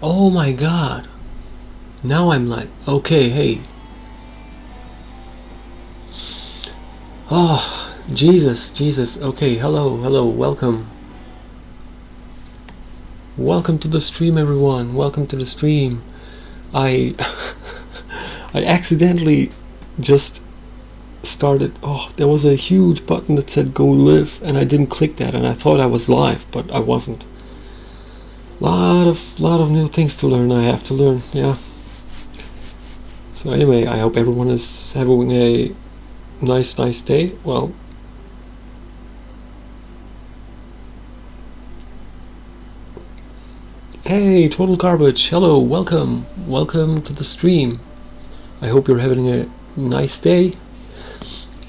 Oh my god. Now I'm like, okay, hey. Oh, Jesus. Okay, hello, welcome. Welcome to the stream, everyone. Welcome to the stream. I I accidentally just started. Oh, there was a huge button that said go live, and I didn't click that, and I thought I was live, but I wasn't. Lot of new things to learn. I have to learn, yeah. So anyway, I hope everyone is having a nice day. Well, hey, Total Garbage, hello, welcome to the stream. I hope you're having a nice day.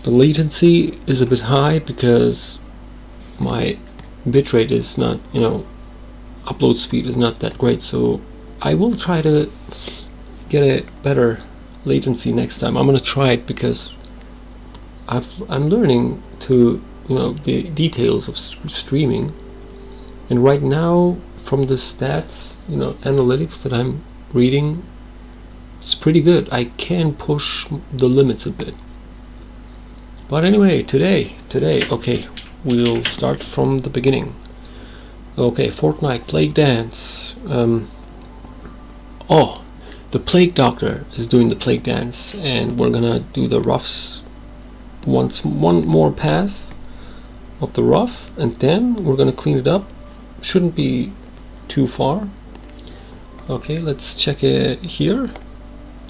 The latency is a bit high because my bitrate is not, upload speed is not that great, so I will try to get a better latency next time. I'm gonna try it because I'm learning to, the details of streaming, and right now from the stats, analytics that I'm reading, it's pretty good. I can push the limits a bit. But anyway, today, okay, we'll start from the beginning. Okay, Fortnite Plague Dance. The Plague Doctor is doing the Plague Dance, and we're gonna do the roughs one more pass of the rough, and then we're gonna clean it up. Shouldn't be too far. Okay, let's check it here.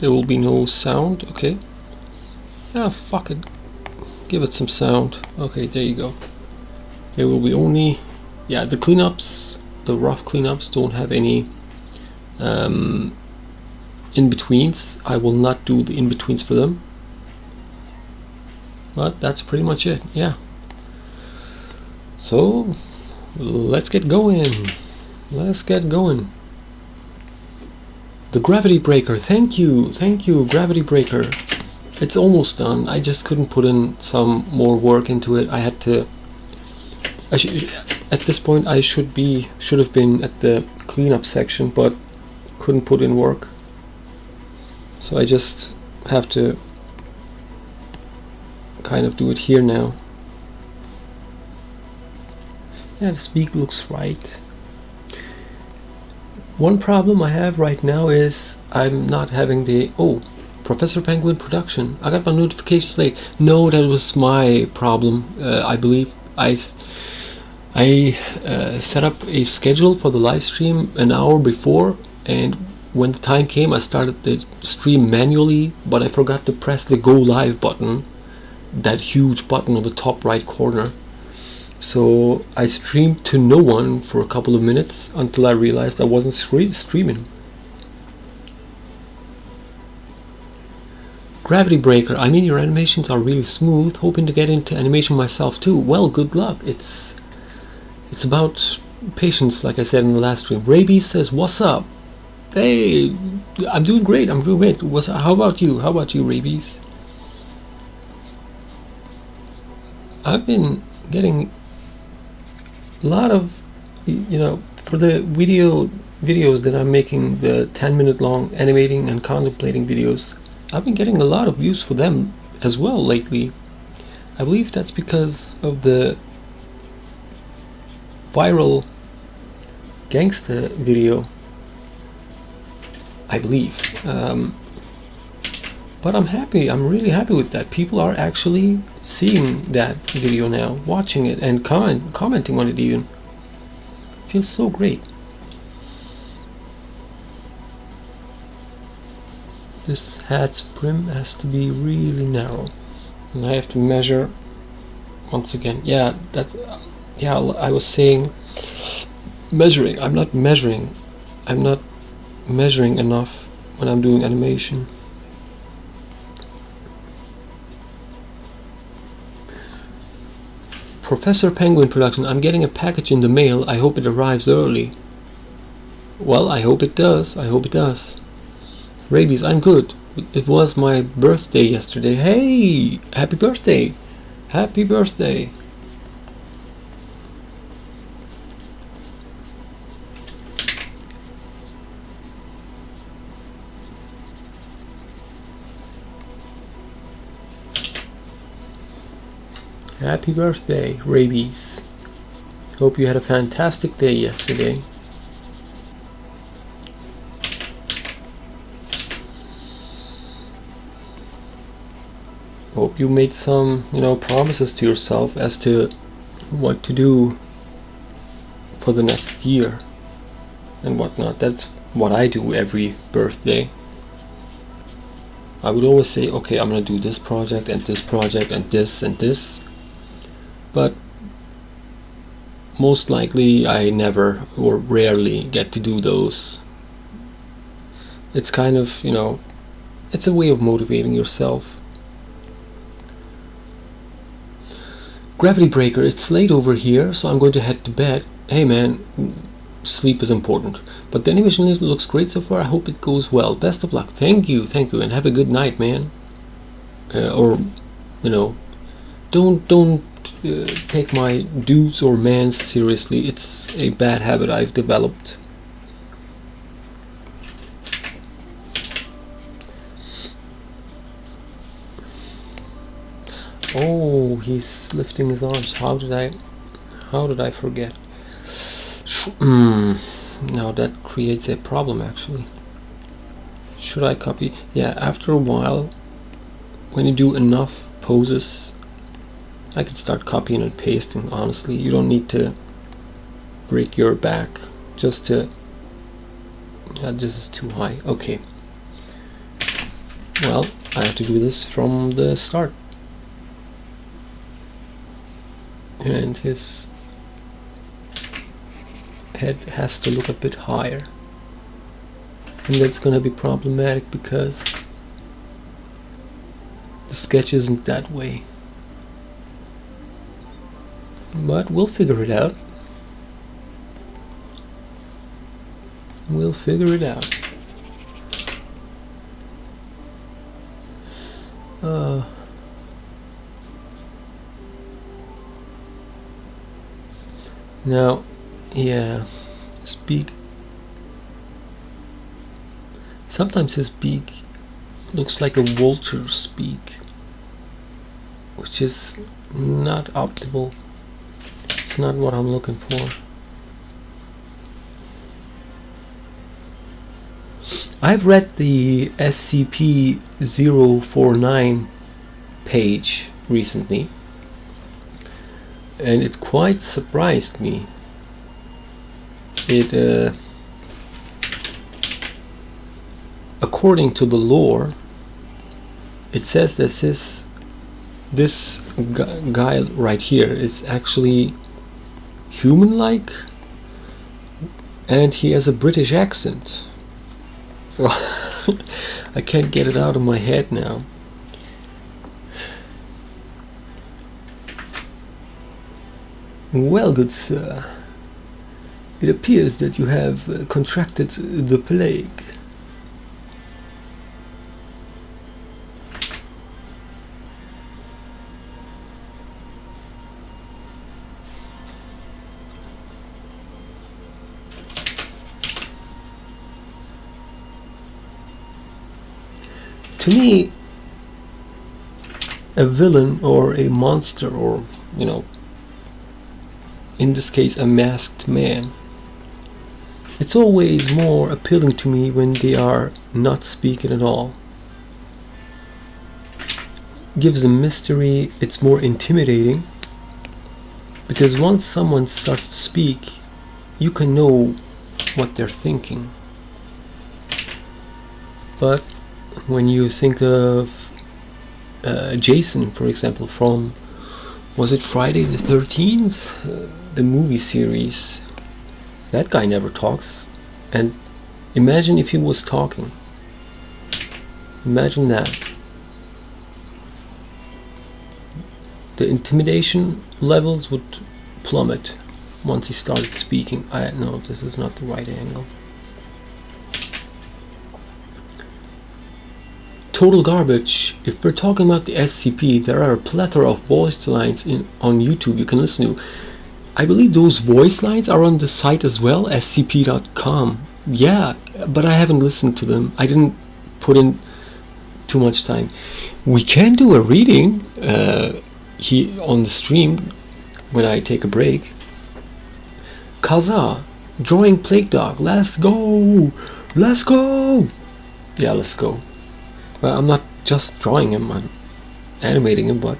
There will be no sound. Okay. Ah, fuck it. Give it some sound. Okay, there you go. There will be only, the cleanups, the rough cleanups don't have any in-betweens. I will not do the in-betweens for them. But that's pretty much it, yeah. So, let's get going. The Gravity Breaker, thank you, Gravity Breaker. It's almost done. I just couldn't put in some more work into it. At this point I should have been at the cleanup section, but couldn't put in work. So I just have to kind of do it here now. Yeah, the speak looks right. One problem I have right now is I'm not having the Professor Penguin production. I got my notifications late. No, that was my problem. I believe I set up a schedule for the live stream an hour before, and when the time came I started the stream manually, but I forgot to press the go live button, that huge button on the top right corner. So I streamed to no one for a couple of minutes until I realized I wasn't streaming. Gravity Breaker, I mean, your animations are really smooth. Hoping to get into animation myself too. Well, good luck. It's about patience, like I said in the last stream. Rabies says, what's up? Hey, I'm doing great. How about you, Rabies? I've been getting a lot of, for the videos that I'm making, the 10-minute long animating and contemplating videos, I've been getting a lot of views for them as well lately. I believe that's because of the viral gangsta video, I believe. But I'm happy. I'm really happy with that. People are actually seeing that video now, watching it, and commenting on it even. Feels so great. This hat's brim has to be really narrow, and I have to measure once again. I was saying measuring. I'm not measuring enough when I'm doing animation. Professor Penguin production, I'm getting a package in the mail. I hope it arrives early. Well, I hope it does. Rabies, I'm good. It was my birthday yesterday. Hey, happy birthday. Happy birthday, Rabies. Hope you had a fantastic day yesterday. Hope you made some, promises to yourself as to what to do for the next year and whatnot. That's what I do every birthday. I would always say, okay, I'm gonna do this project and this project and this and this, but most likely I never or rarely get to do those. It's kind of, it's a way of motivating yourself. Gravity breaker, it's late over here, so I'm going to head to bed. Hey man, sleep is important. But the animation looks great so far. I hope it goes well. Best of luck. Thank you, and have a good night, man. Don't take my dudes or mans seriously. It's a bad habit I've developed. Oh, he's lifting his arms. How did I forget? Now that creates a problem actually. Should I copy? Yeah, after a while, when you do enough poses, I can start copying and pasting. Honestly, you don't need to break your back just to. This is too high. Okay. Well, I have to do this from the start. And his head has to look a bit higher, and that's gonna be problematic because the sketch isn't that way, but we'll figure it out. Now, yeah, his beak. Sometimes his beak looks like a vulture's beak, which is not optimal. It's not what I'm looking for. I've read the SCP-049 page recently, and it quite surprised me. It, according to the lore, it says that this guy right here is actually human-like, and he has a British accent. So I can't get it out of my head now. Well, good sir, it appears that you have contracted the plague. To me, a villain or a monster, or in this case a masked man, it's always more appealing to me when they are not speaking at all. Gives a mystery, it's more intimidating, because once someone starts to speak, you can know what they're thinking. But when you think of Jason, for example, from, was it Friday the 13th? The movie series. That guy never talks. And imagine if he was talking. Imagine that. The intimidation levels would plummet once he started speaking. No, this is not the right angle. Total garbage. If we're talking about the SCP, there are a plethora of voice lines on YouTube you can listen to. I believe those voice lines are on the site as well, scp.com. Yeah, but I haven't listened to them. I didn't put in too much time. We can do a reading. on the stream when I take a break. Kaza, drawing Plague Dog. Let's go! Let's go! Yeah, let's go. Well, I'm not just drawing him, I'm animating him, but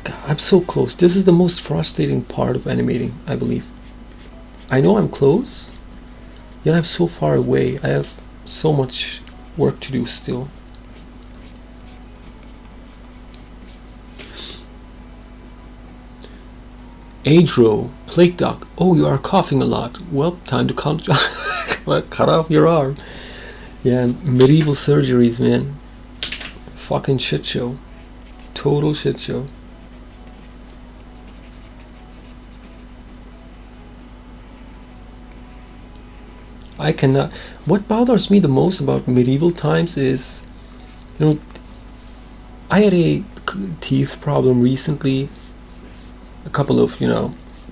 God, I'm so close. This is the most frustrating part of animating, I believe. I know I'm close, yet I'm so far away. I have so much work to do still. Adro, Plague Dog. Oh, you are coughing a lot. Well, time to cut off your arm. Yeah, medieval surgeries, man. Fucking shit show. Total shit show. I cannot. What bothers me the most about medieval times is, I had a teeth problem recently. A couple of,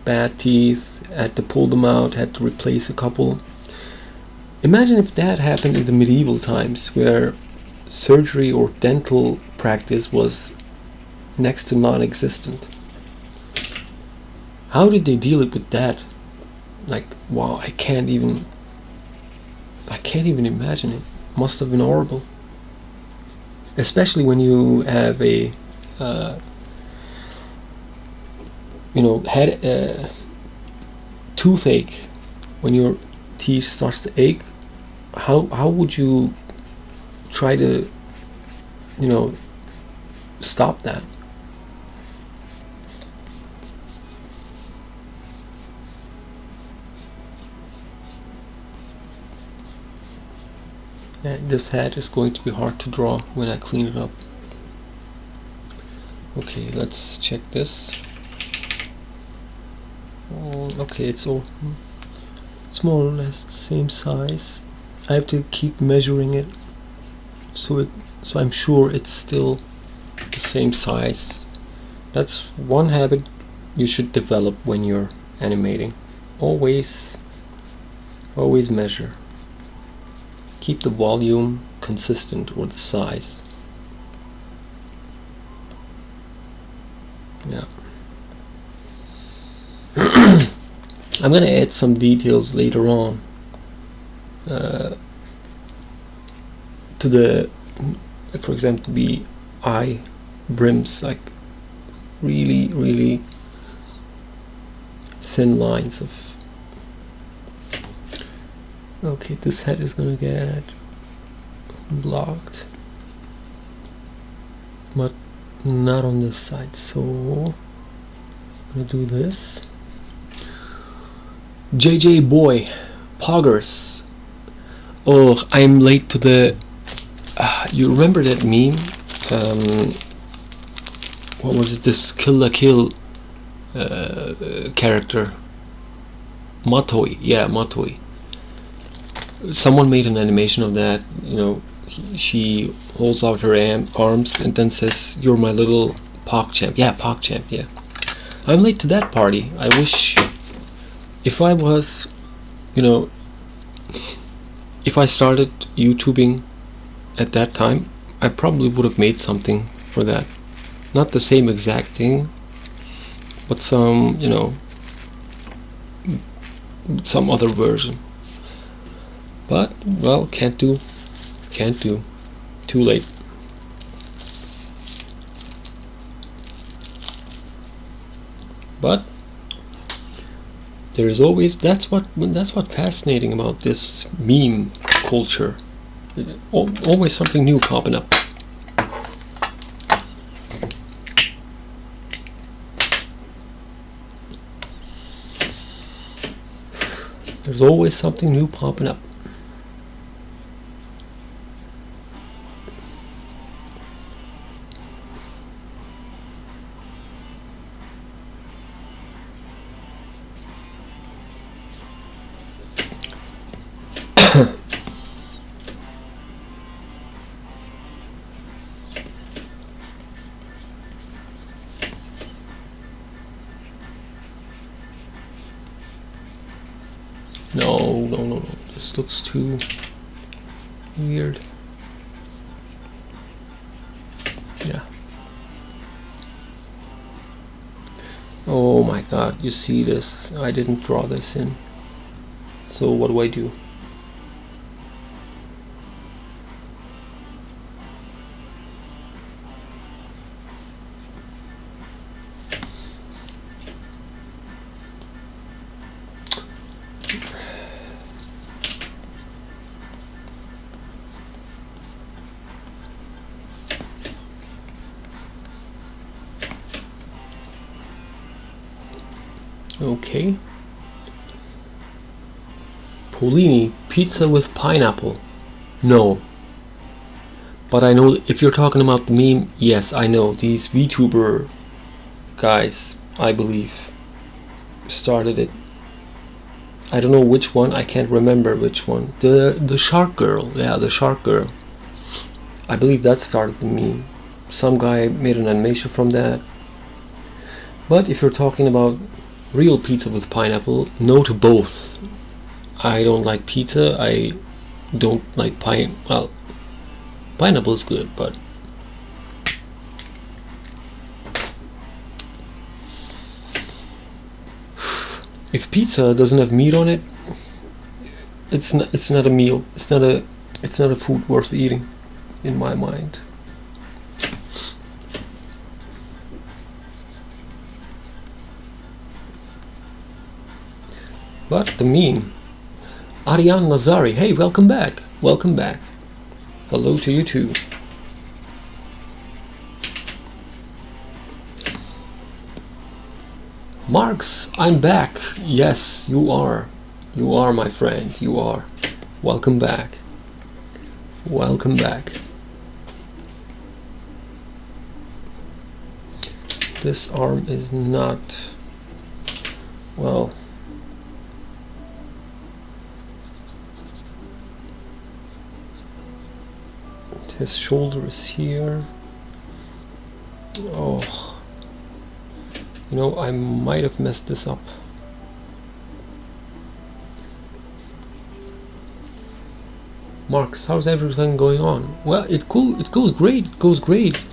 bad teeth. Had to pull them out. Had to replace a couple. Imagine if that happened in the medieval times, where surgery or dental practice was next to non-existent. How did they deal with that? Like, wow, I can't even imagine it. Must have been horrible. Especially when you have a head toothache, when your teeth starts to ache. How would you try to stop that? This head is going to be hard to draw when I clean it up. Okay, let's check this. Okay, it's more or less the same size. I have to keep measuring it, so I'm sure it's still the same size. That's one habit you should develop when you're animating. Always measure. Keep the volume consistent, or the size. Yeah. I'm gonna add some details later on to the, for example, the eye brims, like really thin lines of. Okay, this head is gonna get blocked, but not on this side, so I'm gonna do this. JJ Boy, Poggers. Oh, I'm late to the. You remember that meme? What was it? This Kill la Kill character. Matoi. Yeah, Matoi. Someone made an animation of that. She holds out her arms and then says, "You're my little PogChamp." Yeah, PogChamp. Yeah. I'm late to that party. I wish. If I was, if I started YouTubing at that time, I probably would have made something for that. Not the same exact thing, but some, some other version. But, well, can't do. Too late. But there's always, that's what fascinating about this meme culture. Always something new popping up. There's always something new popping up. No. This looks too weird. Yeah. Oh my god, you see this? I didn't draw this in. So what do I do? Okay. Polini, pizza with pineapple. No. But I know if you're talking about the meme, yes, I know. These VTuber guys, I believe, started it. I don't know which one, I can't remember which one. The shark girl, yeah, the shark girl. I believe that started the meme. Some guy made an animation from that. But if you're talking about real pizza with pineapple, no to both. I don't like pizza, I don't like well, pineapple is good, but if pizza doesn't have meat on it, it's not a meal. It's not a food worth eating, in my mind. But the meme, Ariane Nazari, hey, welcome back, welcome back. Hello to you too. Marx, I'm back. Yes, you are. You are, my friend. You are. Welcome back. Welcome back. This arm is not... well... his shoulder is here. Oh, you know, I might have messed this up. Marcus, how's everything going on? Well, it goes great. It goes great.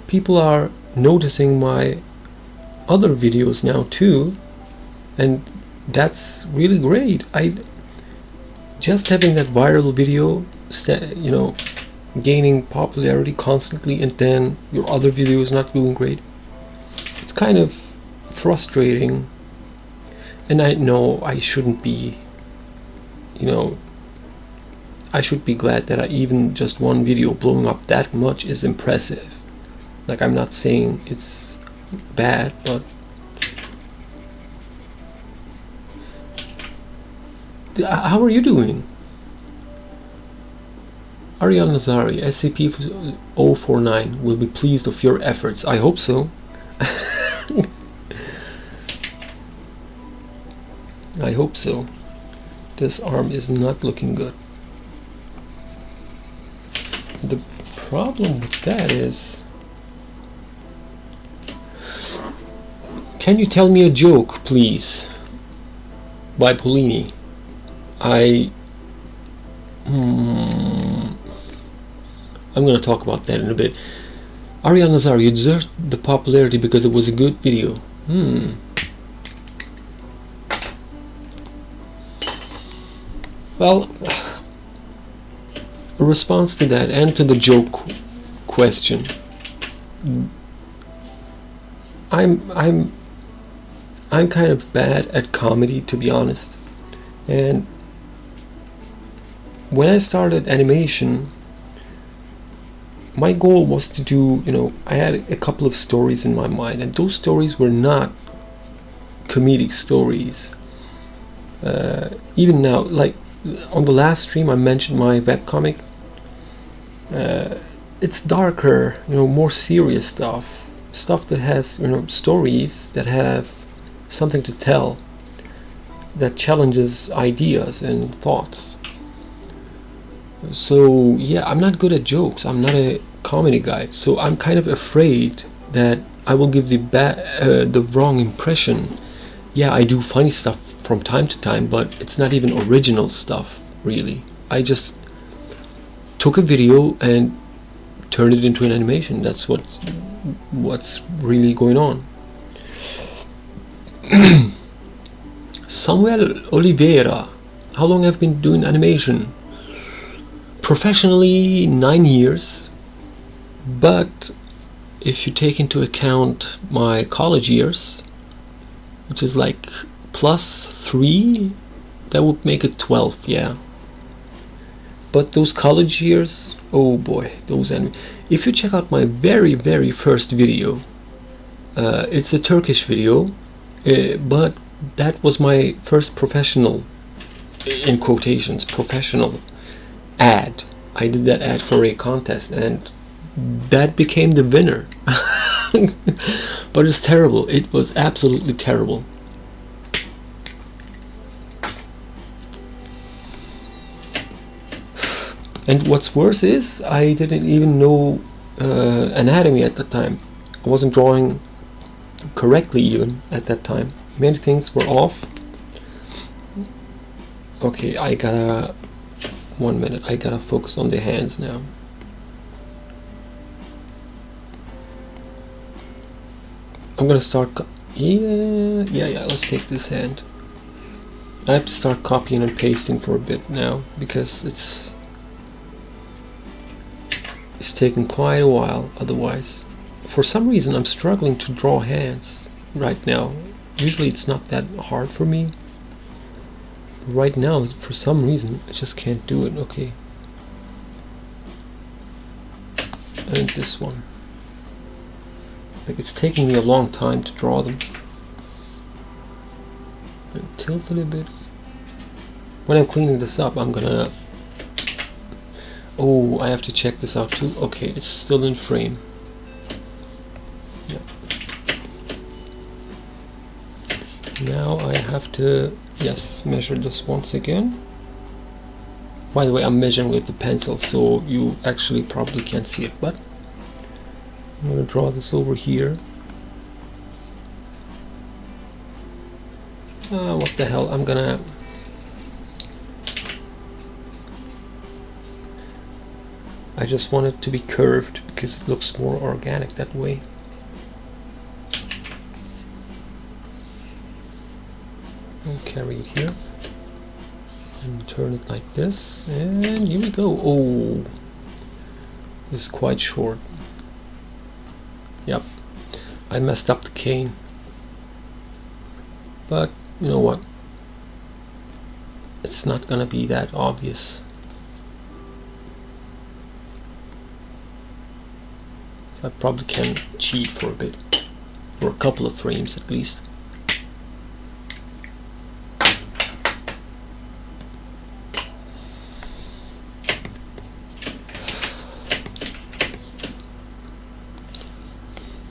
People are noticing my other videos now too, and that's really great. I just having that viral video, you know, gaining popularity constantly, and then your other video is not doing great. It's kind of frustrating, and I know I shouldn't be, you know, I should be glad that even just one video blowing up that much is impressive. Like, I'm not saying it's bad, but how are you doing? Ariane Nazari, SCP-049 will be pleased of your efforts. I hope so. I hope so. This arm is not looking good. The problem with that is... can you tell me a joke, please? By Polini. I'm going to talk about that in a bit. Ariane Nazar, you deserved the popularity because it was a good video. Well, a response to that and to the joke question. I'm kind of bad at comedy, to be honest. And when I started animation, my goal was to do, you know, I had a couple of stories in my mind, and those stories were not comedic stories. Even now, like on the last stream I mentioned my webcomic. It's darker, you know, more serious stuff that has, you know, stories that have something to tell, that challenges ideas and thoughts. So yeah, I'm not good at jokes. I'm not a comedy guy, so I'm kind of afraid that I will give the wrong impression. Yeah, I do funny stuff from time to time, but it's not even original stuff, really. I just took a video and turned it into an animation. That's what's really going on. Samuel Oliveira. How long have I been doing animation? Professionally, 9 years. But if you take into account my college years, which is like +3, that would make it 12, yeah. But those college years, oh boy, those if you check out my very, very first video, it's a Turkish video, but that was my first professional, in quotations, professional ad. I did that ad for a contest, and that became the winner. But it's terrible. It was absolutely terrible. And what's worse is I didn't even know anatomy at the time. I wasn't drawing correctly even at that time. Many things were off. Okay, I gotta 1 minute. I gotta focus on the hands now. I'm gonna start. Yeah. Let's take this hand. I have to start copying and pasting for a bit now because it's taking quite a while otherwise. For some reason I'm struggling to draw hands right now. Usually it's not that hard for me. But right now, for some reason, I just can't do it. Okay. And this one. Like, it's taking me a long time to draw them. And tilt a little bit. When I'm cleaning this up, I'm gonna... Oh, I have to check this out too. Okay, it's still in frame. Yeah. Now I have to, yes, measure this once again. By the way, I'm measuring with the pencil, so you actually probably can't see it, but I'm going to draw this over here. What the hell, I'm gonna... I just want it to be curved because it looks more organic that way. I'll carry it here and turn it like this, and here we go. Oh, it's quite short. Yep, I messed up the cane, but you know what, it's not gonna be that obvious. So I probably can cheat for a bit, for a couple of frames at least.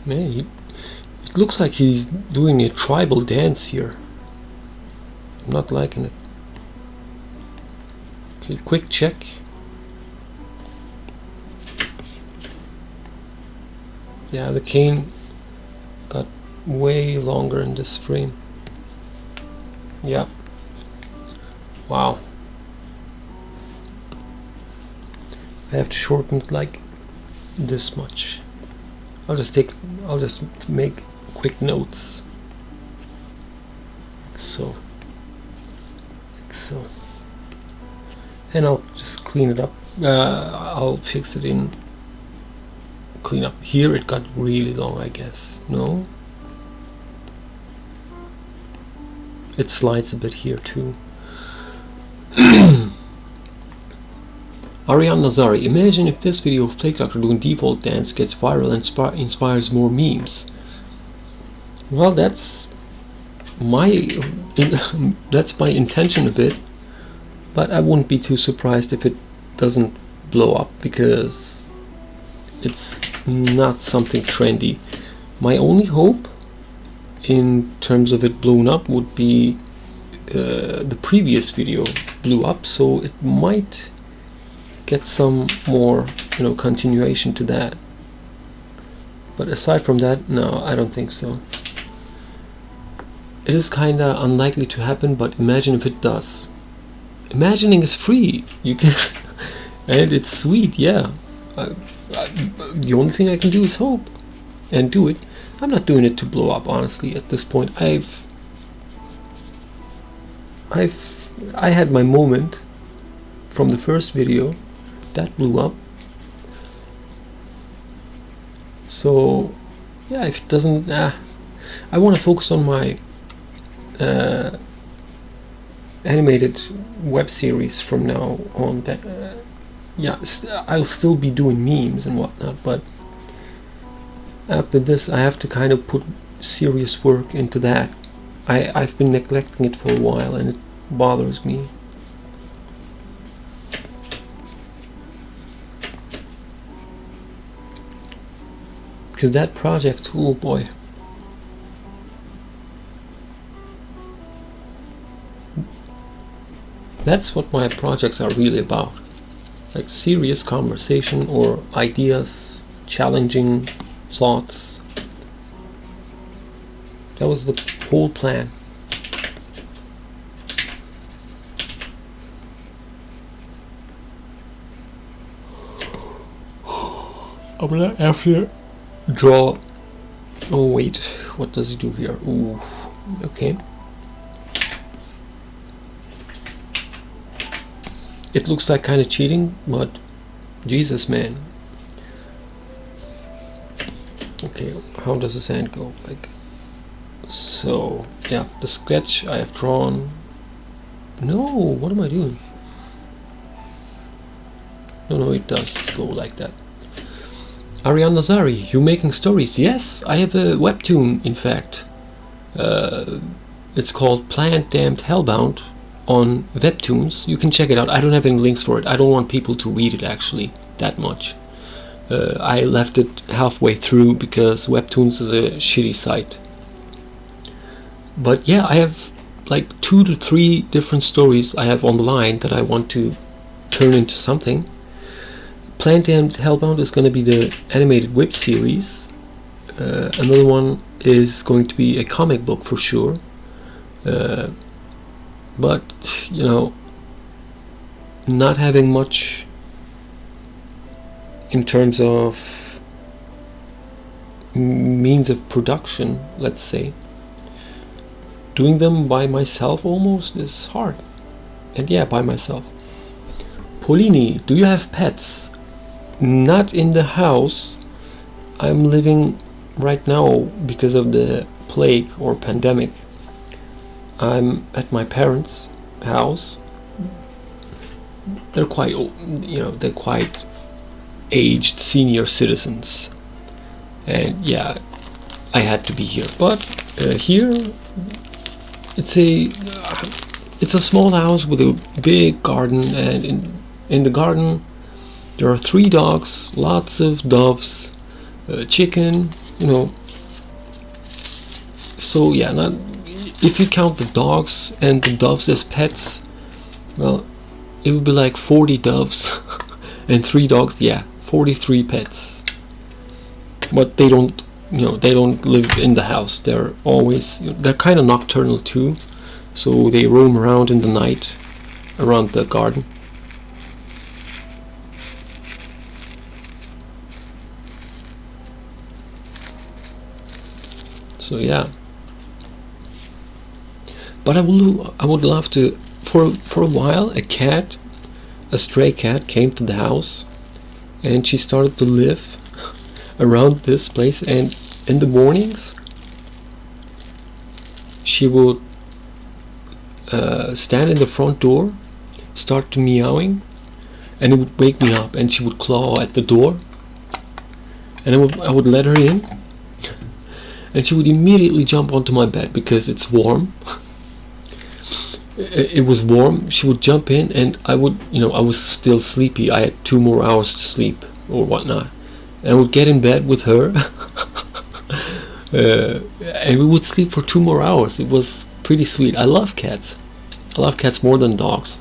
Man, it looks like he's doing a tribal dance here. I'm not liking it. Okay, quick check. Yeah, the cane got way longer in this frame. Yeah. Wow. I have to shorten it like this much. I'll just make quick notes. Like so. Like so. And I'll just clean it up. I'll fix it in clean up. Here it got really long, I guess. No? It slides a bit here too. Ariane Nazari, imagine if this video of Plague Doctor doing default dance gets viral and inspires more memes. Well, that's my intention of it, but I wouldn't be too surprised if it doesn't blow up because it's not something trendy. My only hope in terms of it blown up would be the previous video blew up, so it might get some more, continuation to that. But aside from that, no, I don't think so. It is kinda unlikely to happen, but imagine if it does. Imagining is free. You can, and it's sweet. Yeah. The only thing I can do is hope and do it. I'm not doing it to blow up, honestly. At this point, I've I had my moment from the first video that blew up. So yeah, if it doesn't, I want to focus on my animated web series from now on. That I'll still be doing memes and whatnot, but after this I have to kind of put serious work into that. I've been neglecting it for a while and it bothers me. Because that project, oh boy. That's what my projects are really about. Like serious conversation or ideas, challenging thoughts. That was the whole plan. I'm gonna have to draw. Oh wait, what does he do here? Ooh, okay. It looks like kind of cheating, but Jesus, man. Okay, how does the sand go? Like so. Yeah, the sketch I have drawn. No, what am I doing? No, it does go like that. Ariane Nazari, you making stories? Yes, I have a webtoon, in fact. It's called Plant Damned Hellbound on Webtoons. You can check it out. I don't have any links for it. I don't want people to read it actually that much. I left it halfway through because Webtoons is a shitty site. But yeah, I have like 2 to 3 different stories I have on the line that I want to turn into something. Plant Damned Hellbound is going to be the animated web series. Another one is going to be a comic book for sure. But, you know, not having much in terms of means of production, let's say. Doing them by myself almost is hard. And yeah, by myself. Polini, do you have pets? Not in the house. I'm living right now because of the plague or pandemic. I'm at my parents' house. They're quite, they're quite aged senior citizens, and yeah, I had to be here. But here, it's a small house with a big garden, and in the garden there are 3 dogs, lots of doves, chicken, So yeah, not if you count the dogs and the doves as pets, well, it would be like 40 doves and 3 dogs. Yeah, 43 pets. But they don't, they don't live in the house. They're always, they're kind of nocturnal too, so they roam around in the night around the garden. So yeah. But I would love to. For a while, a stray cat, came to the house, and she started to live around this place. And in the mornings, she would stand in the front door, start to meowing, and it would wake me up. And she would claw at the door, and I would let her in, and she would immediately jump onto my bed because it's warm. It was warm. She would jump in, and I would, I was still sleepy. I had 2 more hours to sleep or whatnot, and I would get in bed with her, and we would sleep for 2 more hours. It was pretty sweet. I love cats. I love cats more than dogs.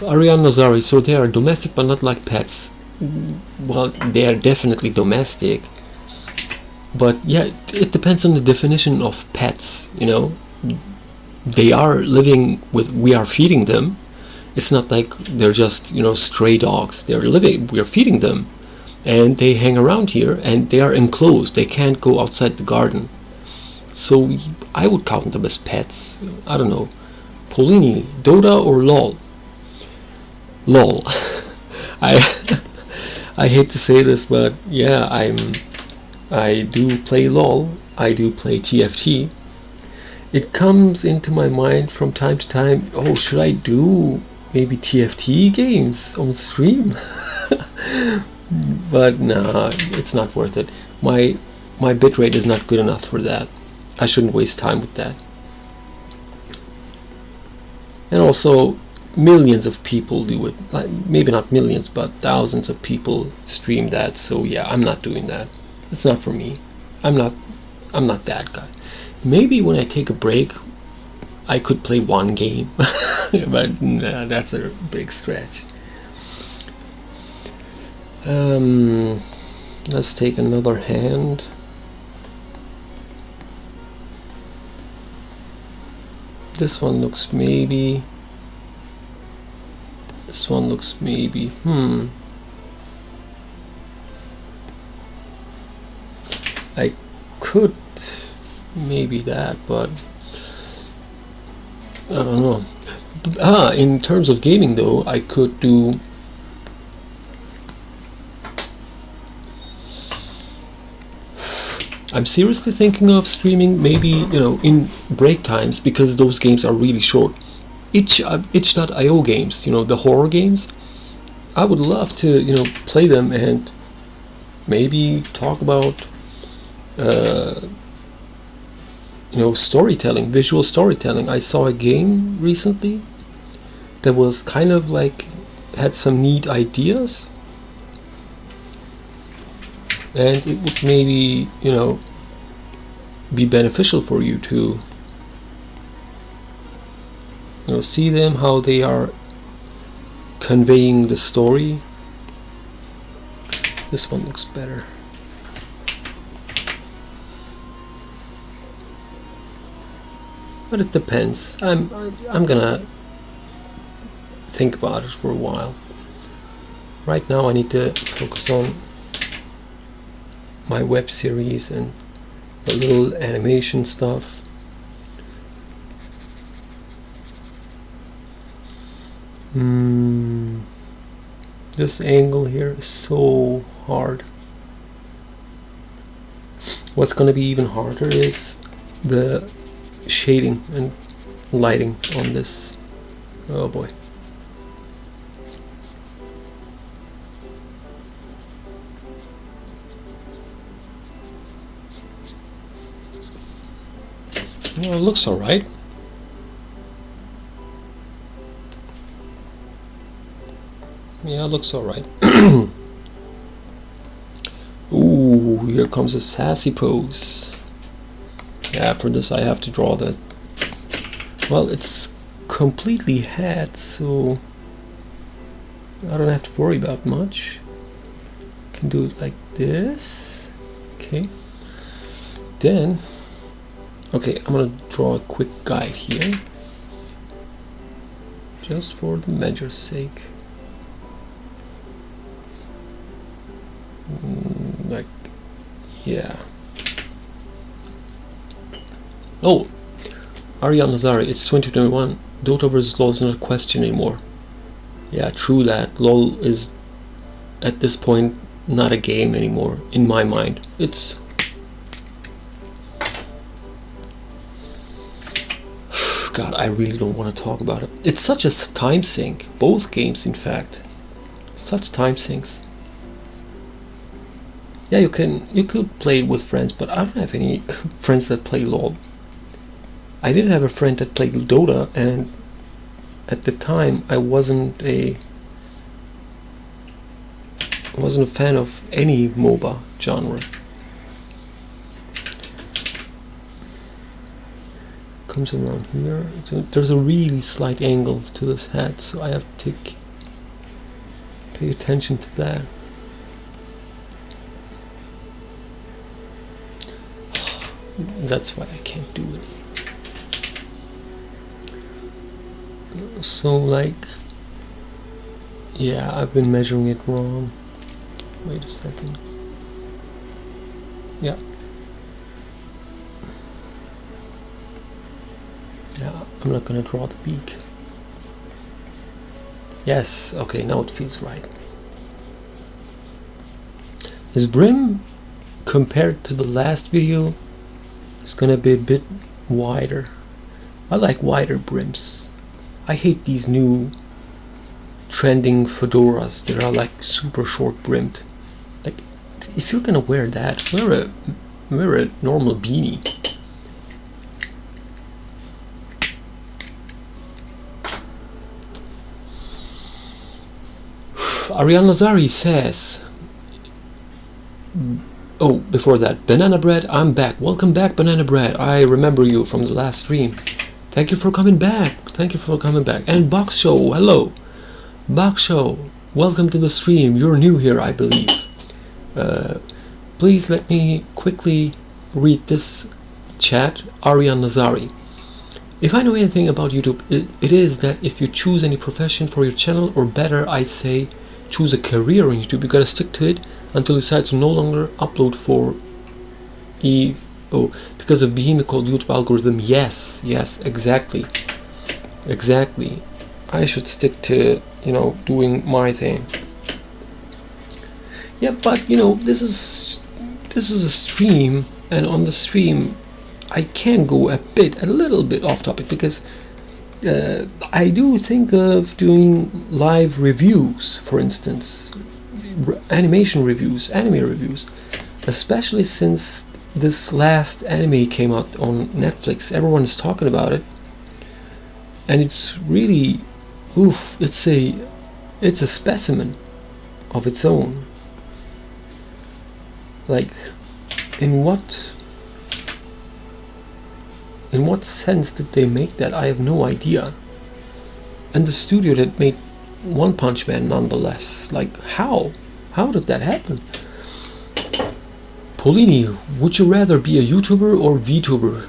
Ariane Nazari, so they are domestic but not like pets. Well, they are definitely domestic. But yeah, it depends on the definition of pets, They are living with, we are feeding them. It's not like they're just, stray dogs. They're living, we're feeding them. and they hang around here, and they are enclosed. They can't go outside the garden. So I would count them as pets. I don't know. Polini, Dota or LOL? LOL. I I hate to say this, but yeah, I do play LOL. I do play TFT. It comes into my mind from time to time. Oh, should I do maybe TFT games on stream? But nah, it's not worth it. My bitrate is not good enough for that. I shouldn't waste time with that. And also, millions of people do it. Maybe not millions, but thousands of people stream that. So yeah, I'm not doing that. It's not for me. I'm not that guy. Maybe when I take a break, I could play one game, but nah, that's a big stretch. Let's take another hand. This one looks maybe. This one looks maybe. I could maybe that, but I don't know. In terms of gaming though, I could do. I'm seriously thinking of streaming, maybe, in break times, because those games are really short. Itch.io games, the horror games. I would love to, play them and maybe talk about, storytelling, visual storytelling. I saw a game recently that was kind of like, had some neat ideas. And it would maybe, be beneficial for you to, see them, how they are conveying the story. This one looks better. But it depends. I'm gonna think about it for a while. Right now I need to focus on my web series and the little animation stuff. This angle here is so hard. What's going to be even harder is the shading and lighting on this. Oh boy. Well, it looks alright. Yeah, it looks alright. Ooh, here comes a sassy pose. Yeah, for this I have to draw that. Well, it's completely hat, so I don't have to worry about much. Can do it like this. Okay. Then, okay, I'm gonna draw a quick guide here, just for the measure's sake. Like, yeah. Oh, Ariane Nazari, it's 2021. Dota vs LoL is not a question anymore. Yeah, true that. LoL is, at this point, not a game anymore, in my mind. It's... God, I really don't want to talk about it. It's such a time sink. Both games, in fact. Such time sinks. Yeah, you could play it with friends, but I don't have any friends that play LoL. I did have a friend that played Dota, and at the time I wasn't a fan of any MOBA genre. Comes around here. So there's a really slight angle to this hat, so I have to pay attention to that. That's why I can't do it. So, like, yeah, I've been measuring it wrong. Wait a second. Yeah. Yeah, I'm not gonna draw the beak. Yes, okay, now it feels right. His brim, compared to the last video, is gonna be a bit wider. I like wider brims. I hate these new trending fedoras that are like super short brimmed. Like, if you're gonna wear that, wear a normal beanie. Ariane Lazari says, oh, before that, Banana Bread, I'm back. Welcome back, Banana Bread. I remember you from the last stream. Thank you for coming back. Thank you for coming back. And Box Show, hello. Box Show, welcome to the stream. You're new here, I believe. Please let me quickly read this chat. Ariane Nazari. If I know anything about YouTube, it is that if you choose any profession for your channel, or better, I say, choose a career on YouTube, you gotta stick to it until you decide to no longer upload for because of behemoth called YouTube algorithm. Yes, exactly. I should stick to, doing my thing. Yeah, but this is a stream, and on the stream I can go a little bit off topic, because I do think of doing live reviews, for instance, anime reviews, especially since this last anime came out on Netflix. Everyone is talking about it, and it's really, it's a specimen of its own. Like, in what sense did they make that? I have no idea. And the studio that made One Punch Man, nonetheless. Like, how did that happen? Polini, would you rather be a YouTuber or VTuber?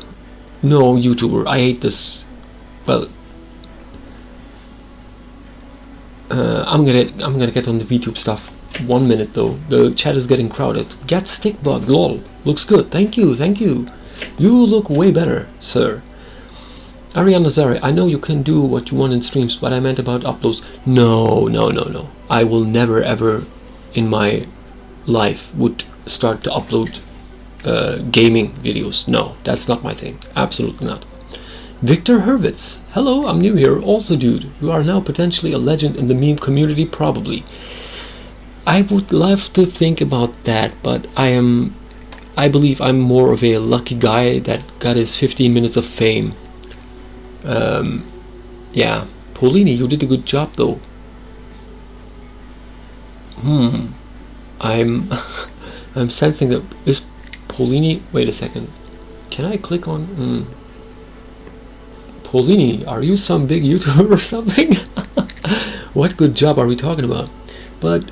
No, YouTuber. I hate this. Well, I'm gonna get on the VTube stuff. 1 minute though. The chat is getting crowded. Get Stickbug, lol. Looks good. Thank you. You look way better, sir. Ariane Nazari, I know you can do what you want in streams, but I meant about uploads. No. I will never ever in my life would start to upload gaming videos. No, that's not my thing. Absolutely not. Victor Hurwitz, hello, I'm new here. Also, dude, you are now potentially a legend in the meme community, probably. I would love to think about that, but I believe I'm more of a lucky guy that got his 15 minutes of fame. Yeah, Paulini, you did a good job though. I'm I'm sensing that is Paulini. Wait a second. Can I click on? Paulini, are you some big YouTuber or something? What good job are we talking about? But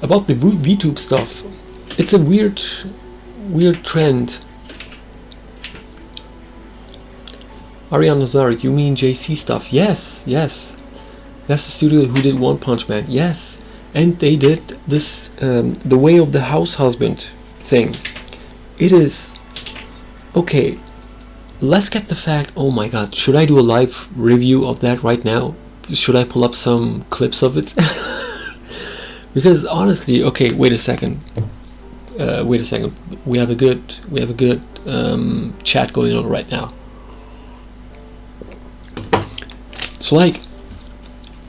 about the VTube stuff, it's a weird trend. Ariane Nazaric, you mean JC stuff? Yes. That's the studio who did One Punch Man. Yes, and they did this the Way of the House Husband thing. It is okay. Let's get the fact. Oh my god, should I do a live review of that right now? Should I pull up some clips of it? Because honestly, okay, wait a second. We have a good chat going on right now. So like,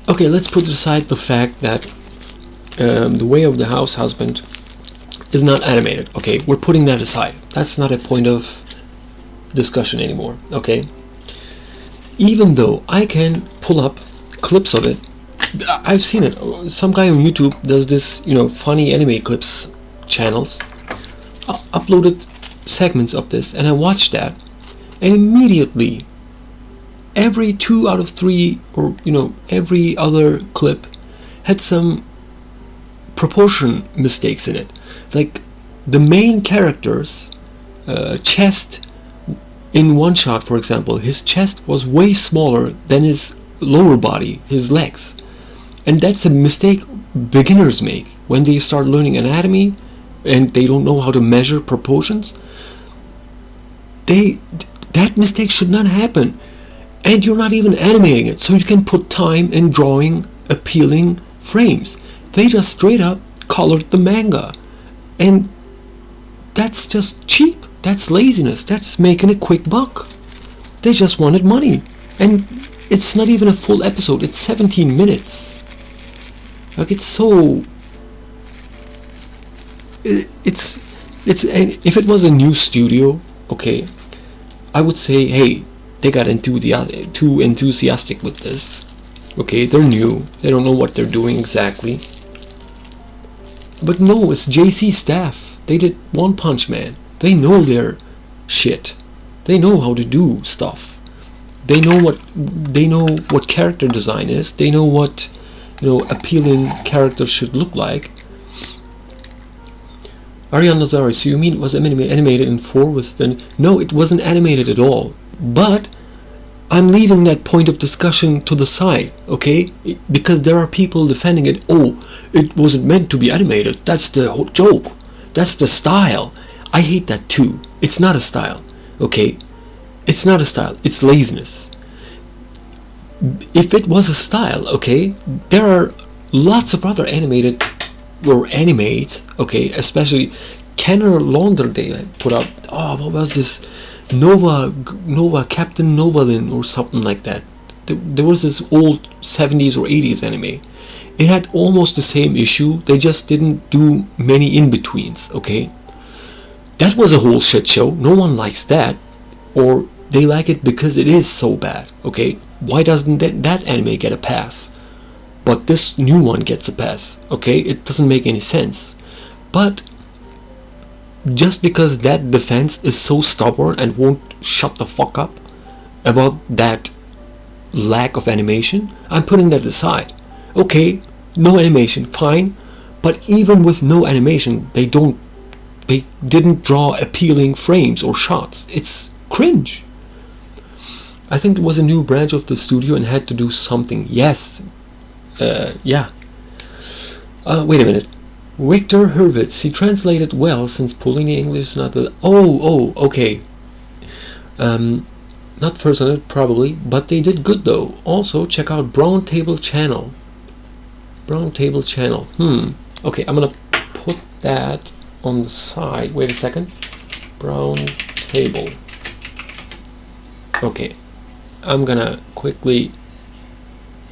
okay, let's put aside the fact that the Way of the House Husband is not animated. Okay, we're putting that aside. That's not a point of discussion anymore. Okay, even though I can pull up clips of it, I've seen it. Some guy on YouTube does this, funny anime clips channels. Uploaded segments of this, and I watched that, and immediately every 2 out of 3, or every other clip had some proportion mistakes in it. Like the main character's chest in one shot, for example, his chest was way smaller than his lower body, his legs. And that's a mistake beginners make when they start learning anatomy and they don't know how to measure proportions. That mistake should not happen. And you're not even animating it, so you can put time in drawing appealing frames. They just straight up colored the manga. And that's just cheap. That's laziness. That's making a quick buck. They just wanted money. And it's not even a full episode. It's 17 minutes. Like, it's so... It's if it was a new studio, okay, I would say, hey, they got too enthusiastic with this. Okay, they're new. They don't know what they're doing exactly. But no, it's JC staff. They did One Punch Man. They know their shit. They know how to do stuff. They know what character design is. They know what, appealing characters should look like. Ariane Nazari, so you mean it was animated in 4 with the... No, it wasn't animated at all. But I'm leaving that point of discussion to the side, okay? Because there are people defending it. Oh, it wasn't meant to be animated. That's the whole joke. That's the style. I hate that too. It's not a style, okay? It's not a style. It's laziness. If it was a style, okay, there are lots of other animated or animates, okay, especially Kenner Launderdale put out, what was this, Nova Captain Novalin or something like that. There was this old 70s or 80s anime. It had almost the same issue. They just didn't do many in-betweens, okay? That was a whole shit show. No one likes that. Or they like it because it is so bad, okay? Why doesn't that anime get a pass? But this new one gets a pass, okay? It doesn't make any sense. But just because that defense is so stubborn and won't shut the fuck up about that lack of animation, I'm putting that aside. Okay, no animation, fine. But even with no animation, they didn't draw appealing frames or shots. It's cringe. I think it was a new branch of the studio and had to do something. Yes. Yeah. Wait a minute. Victor Hurwitz, he translated well since Polini English is not the... okay. Not first on it, probably, but they did good though. Also, check out Brown Table Channel. Brown Table Channel. Okay, I'm gonna put that on the side. Wait a second. Brown Table. Okay. I'm gonna quickly...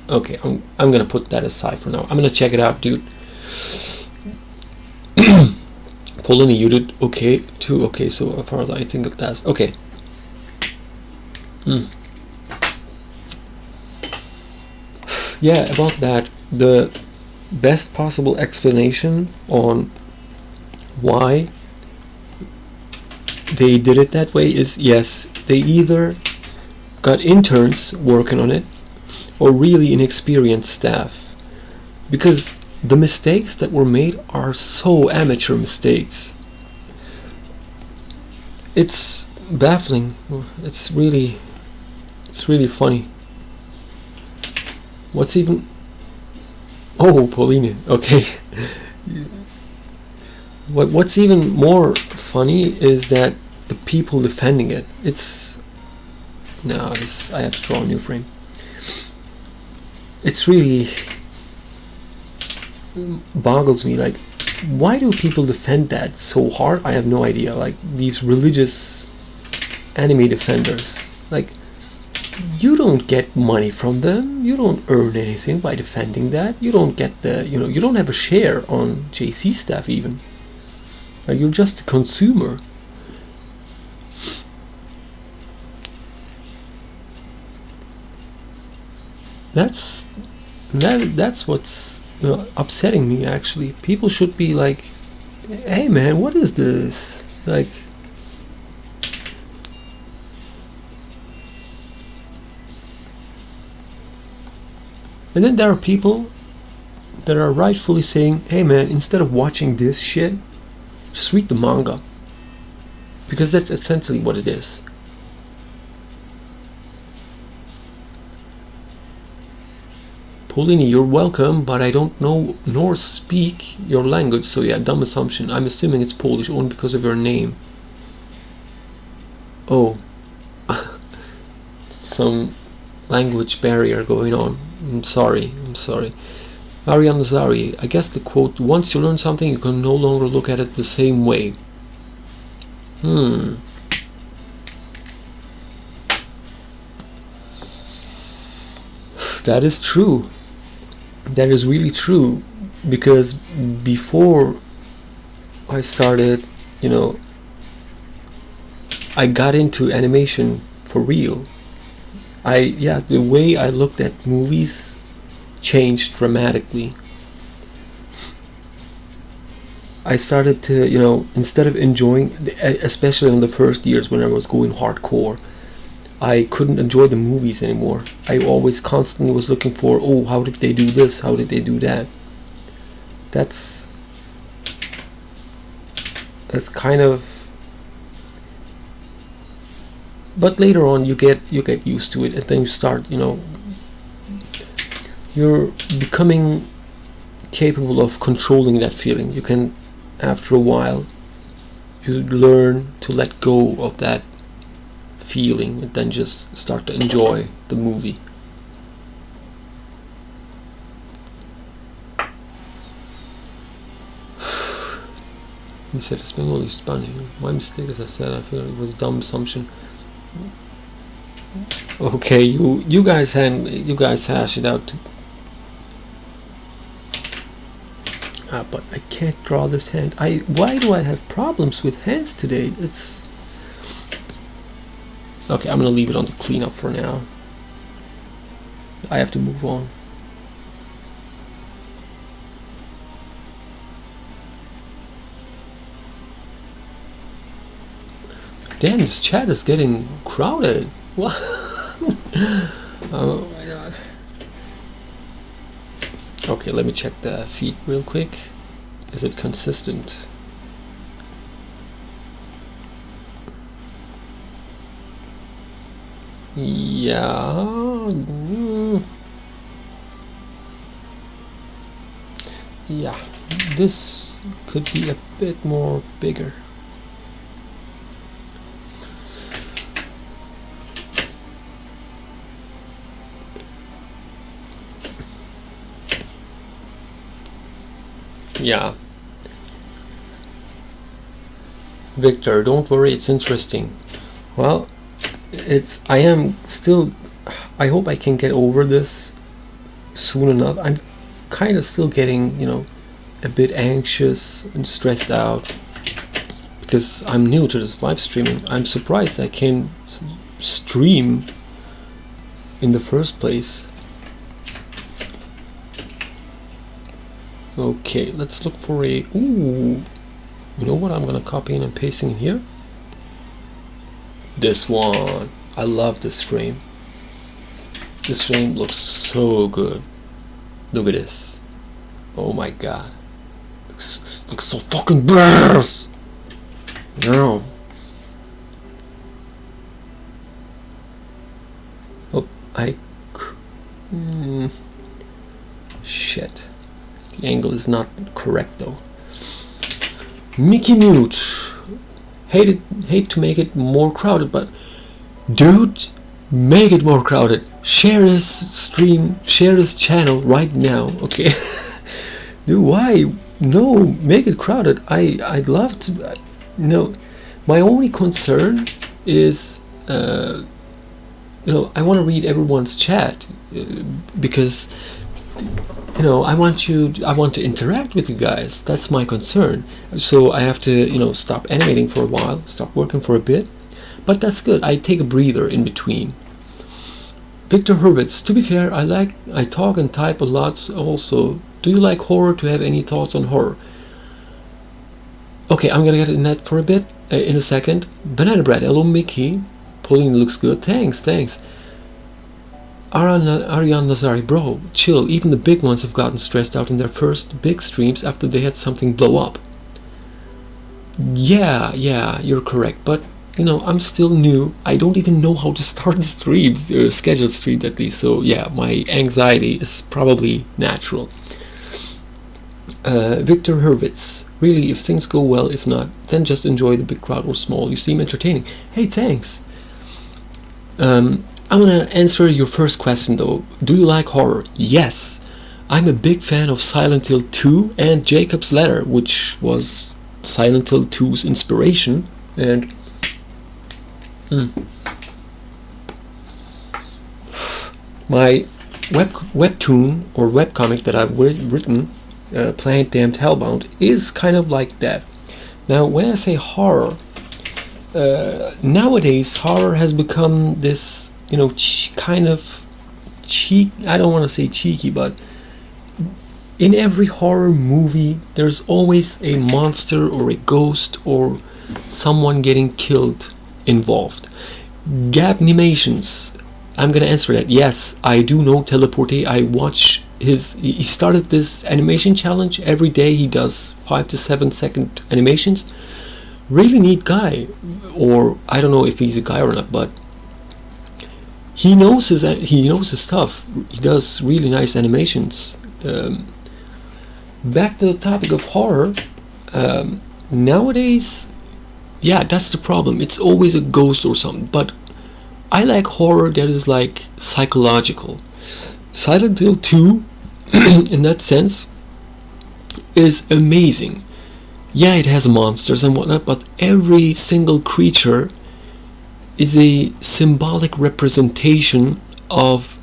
Okay, I'm gonna put that aside for now. I'm gonna check it out, dude. Polini, you did okay too. Okay, so as far as I think that's okay. Yeah, about that, the best possible explanation on why they did it that way is, yes, they either got interns working on it or really inexperienced staff, because the mistakes that were made are so amateur mistakes. It's baffling. It's really funny. What's even... Oh, Pauline, okay. What's even more funny is that the people defending it, it's... No, I have to draw a new frame. It's really boggles me, like, why do people defend that so hard? I have no idea. Like, these religious anime defenders, like, you don't get money from them, you don't earn anything by defending that, you don't get the, you don't have a share on JC stuff even. Like, you're just a consumer. That's what's upsetting me, actually. People should be like, hey man, what is this? Like, and then there are people that are rightfully saying, hey man, instead of watching this shit, just read the manga, because that's essentially what it is. Paulini, you're welcome, but I don't know nor speak your language, so yeah, dumb assumption. I'm assuming it's Polish only because of your name. Oh, some language barrier going on. I'm sorry. Ariane Nazari, I guess the quote, once you learn something, you can no longer look at it the same way. That is true. That is really true, because before I started, I got into animation for real. The way I looked at movies changed dramatically. I started to, instead of enjoying, especially in the first years when I was going hardcore, I couldn't enjoy the movies anymore. I always constantly was looking for, oh, how did they do this? How did they do that? That's kind of. But later on, you get used to it, and then you start, you're becoming capable of controlling that feeling. You can, after a while, you learn to let go of that feeling and then just start to enjoy the movie. You said it's been only Spanish. My mistake, as I said, I feel it was a dumb assumption. Okay, you guys hash it out. But I can't draw this hand. Why do I have problems with hands today? It's okay. I'm gonna leave it on the cleanup for now. I have to move on. Damn, this chat is getting crowded. What? Oh my god. Okay, let me check the feed real quick. Is it consistent? Yeah. Yeah. This could be a bit more bigger. Yeah. Victor, don't worry, it's interesting. Well, I am still, I hope I can get over this soon enough. I'm kind of still getting, a bit anxious and stressed out because I'm new to this live streaming. I'm surprised I can stream in the first place. Okay, let's look for a. Ooh, you know what? I'm gonna copy and pasting in here. This one. I love this frame. This frame looks so good. Look at this. Oh my god. Looks so fucking badass. No. Oh, shit. The angle is not correct though. Mickey Mooch. Hate to make it more crowded, but dude, make it more crowded. Share this stream, share this channel right now. Okay. Dude, why? No, make it crowded. I'd love to. No, my only concern is I want to read everyone's chat because I want to interact with you guys. That's my concern. So I have to stop animating for a while, stop working for a bit, but that's good. I take a breather in between. Victor Hurwitz, to be fair, I talk and type a lot also. Do you like horror? Do you have any thoughts on horror? Okay, I'm gonna get in that for a bit in a second. Banana Bread, hello Mickey. Pauline looks good. Thanks. Ariane Nazari, bro, chill. Even the big ones have gotten stressed out in their first big streams after they had something blow up. Yeah, you're correct. But I'm still new. I don't even know how to start streams, scheduled streams at least. So yeah, my anxiety is probably natural. Victor Hurwitz, really, if things go well, if not, then just enjoy the big crowd or small. You seem entertaining. Hey, thanks. I'm gonna answer your first question though. Do you like horror? Yes. I'm a big fan of Silent Hill 2 and Jacob's Ladder, which was Silent Hill 2's inspiration. And my webtoon or webcomic that I've written, Planet Damned Hellbound, is kind of like that. Now, when I say horror, nowadays horror has become this, kind of cheek. I don't want to say cheeky, but in every horror movie, there's always a monster or a ghost or someone getting killed involved. Gap Animations, I'm gonna answer that. Yes, I do know Teleporte. I watch he started this animation challenge. Every day he does 5 to 7 second animations. Really neat guy, or I don't know if he's a guy or not, but he knows his stuff. He does really nice animations. Back to the topic of horror. Nowadays, yeah, that's the problem. It's always a ghost or something. But I like horror that is like psychological. Silent Hill 2, in that sense, is amazing. Yeah, it has monsters and whatnot, but every single creature is a symbolic representation of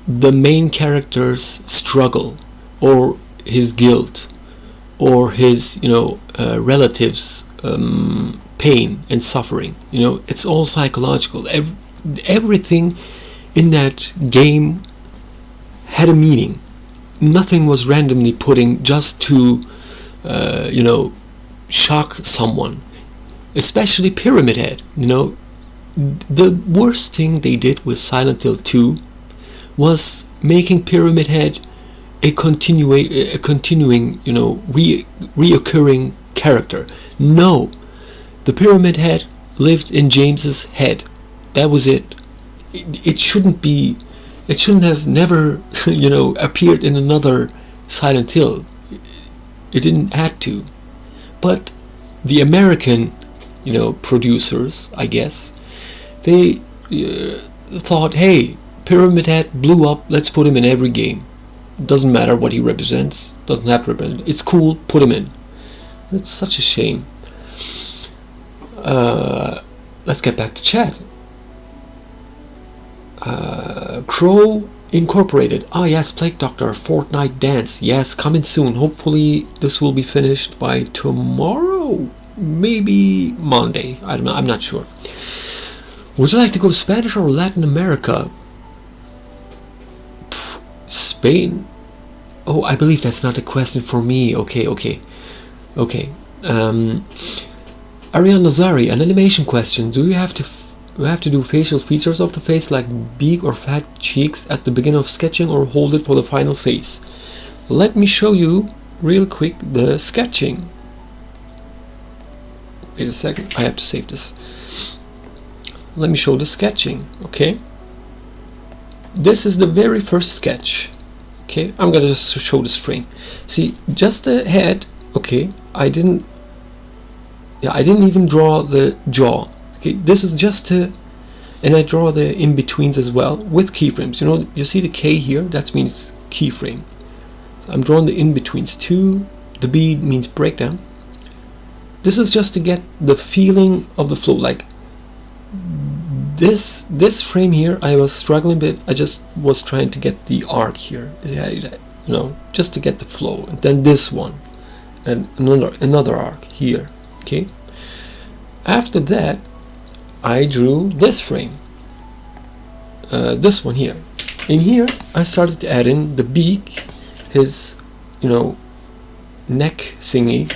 the main character's struggle, or his guilt, or his relatives' pain and suffering. It's all psychological. Everything in that game had a meaning. Nothing was randomly put in just to shock someone, especially Pyramid Head. The worst thing they did with Silent Hill 2 was making Pyramid Head a continuing, reoccurring character. No, the Pyramid Head lived in James's head. That was it. It shouldn't have never, appeared in another Silent Hill. It didn't have to. But the American, producers, I guess, they thought, hey, Pyramid Head blew up, let's put him in every game. Doesn't matter what he represents, doesn't have to represent. It's cool, put him in. It's such a shame. Let's get back to chat. Crow Incorporated. Ah yes, Plague Doctor, Fortnite Dance. Yes, coming soon. Hopefully this will be finished by tomorrow. Maybe Monday. I don't know. I'm not sure. Would you like to go to Spanish or Latin America? Spain? Oh, I believe that's not a question for me. Okay. Ariane Nazari, an animation question. Do you have to do facial features of the face, like beak or fat cheeks at the beginning of sketching, or hold it for the final face? Let me show you real quick the sketching. Wait a second, I have to save this. Let me show the sketching, okay? This is the very first sketch. Okay, I'm gonna just show this frame. See, just the head. Okay, I didn't even draw the jaw. Okay, this is just and I draw the in-betweens as well with keyframes. You see the K here, that means keyframe. So I'm drawing the in-betweens too. The B means breakdown. This is just to get the feeling of the flow. Like this frame here, I was struggling a bit. I just was trying to get the arc here, just to get the flow. And then this one, and another arc here. Okay. After that, I drew this frame, this one here. In here, I started to add in the beak, his, neck thingy,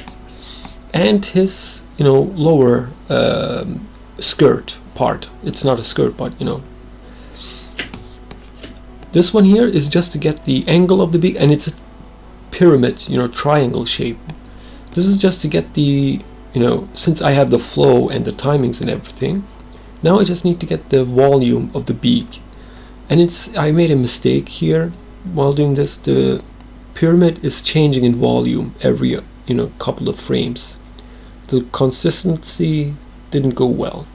and his, lower skirt part. It's not a skirt, but this one here is just to get the angle of the beak, and it's a pyramid, triangle shape. This is just to get the since I have the flow and the timings and everything, now I just need to get the volume of the beak. And I made a mistake here while doing this. The pyramid is changing in volume every couple of frames. The consistency didn't go well.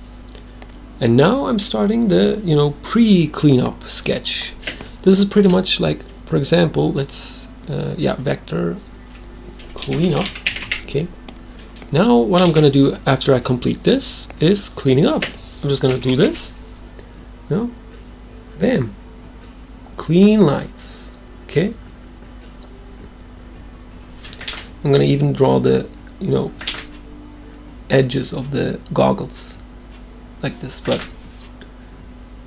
And now I'm starting the pre-cleanup sketch. This is pretty much like, for example, let's vector cleanup. Okay, now what I'm gonna do after I complete this is cleaning up. I'm just gonna do this, bam, clean lines. Okay, I'm gonna even draw the edges of the goggles like this, but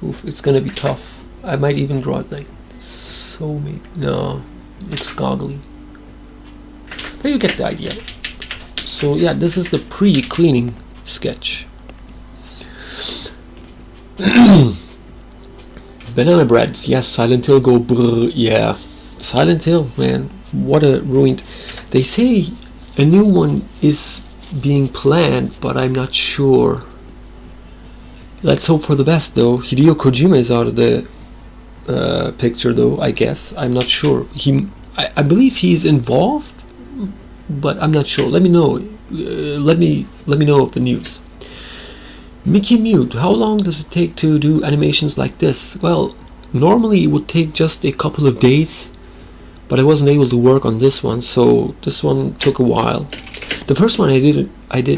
it's gonna be tough. I might even draw it like so, maybe. No, looks goggly, but you get the idea. So yeah, this is the pre-cleaning sketch. Banana bread, yes. Silent Hill, go brr. Yeah, Silent Hill, man, what a ruined. They say a new one is being planned, but I'm not sure. Let's hope for the best, though. Hideo Kojima is out of the picture, though, I guess. I'm not sure. I believe he's involved, but I'm not sure. Let me know. Let me know of the news. Mickey Mute, how long does it take to do animations like this? Well, normally it would take just a couple of days, but I wasn't able to work on this one, so this one took a while. The first one I did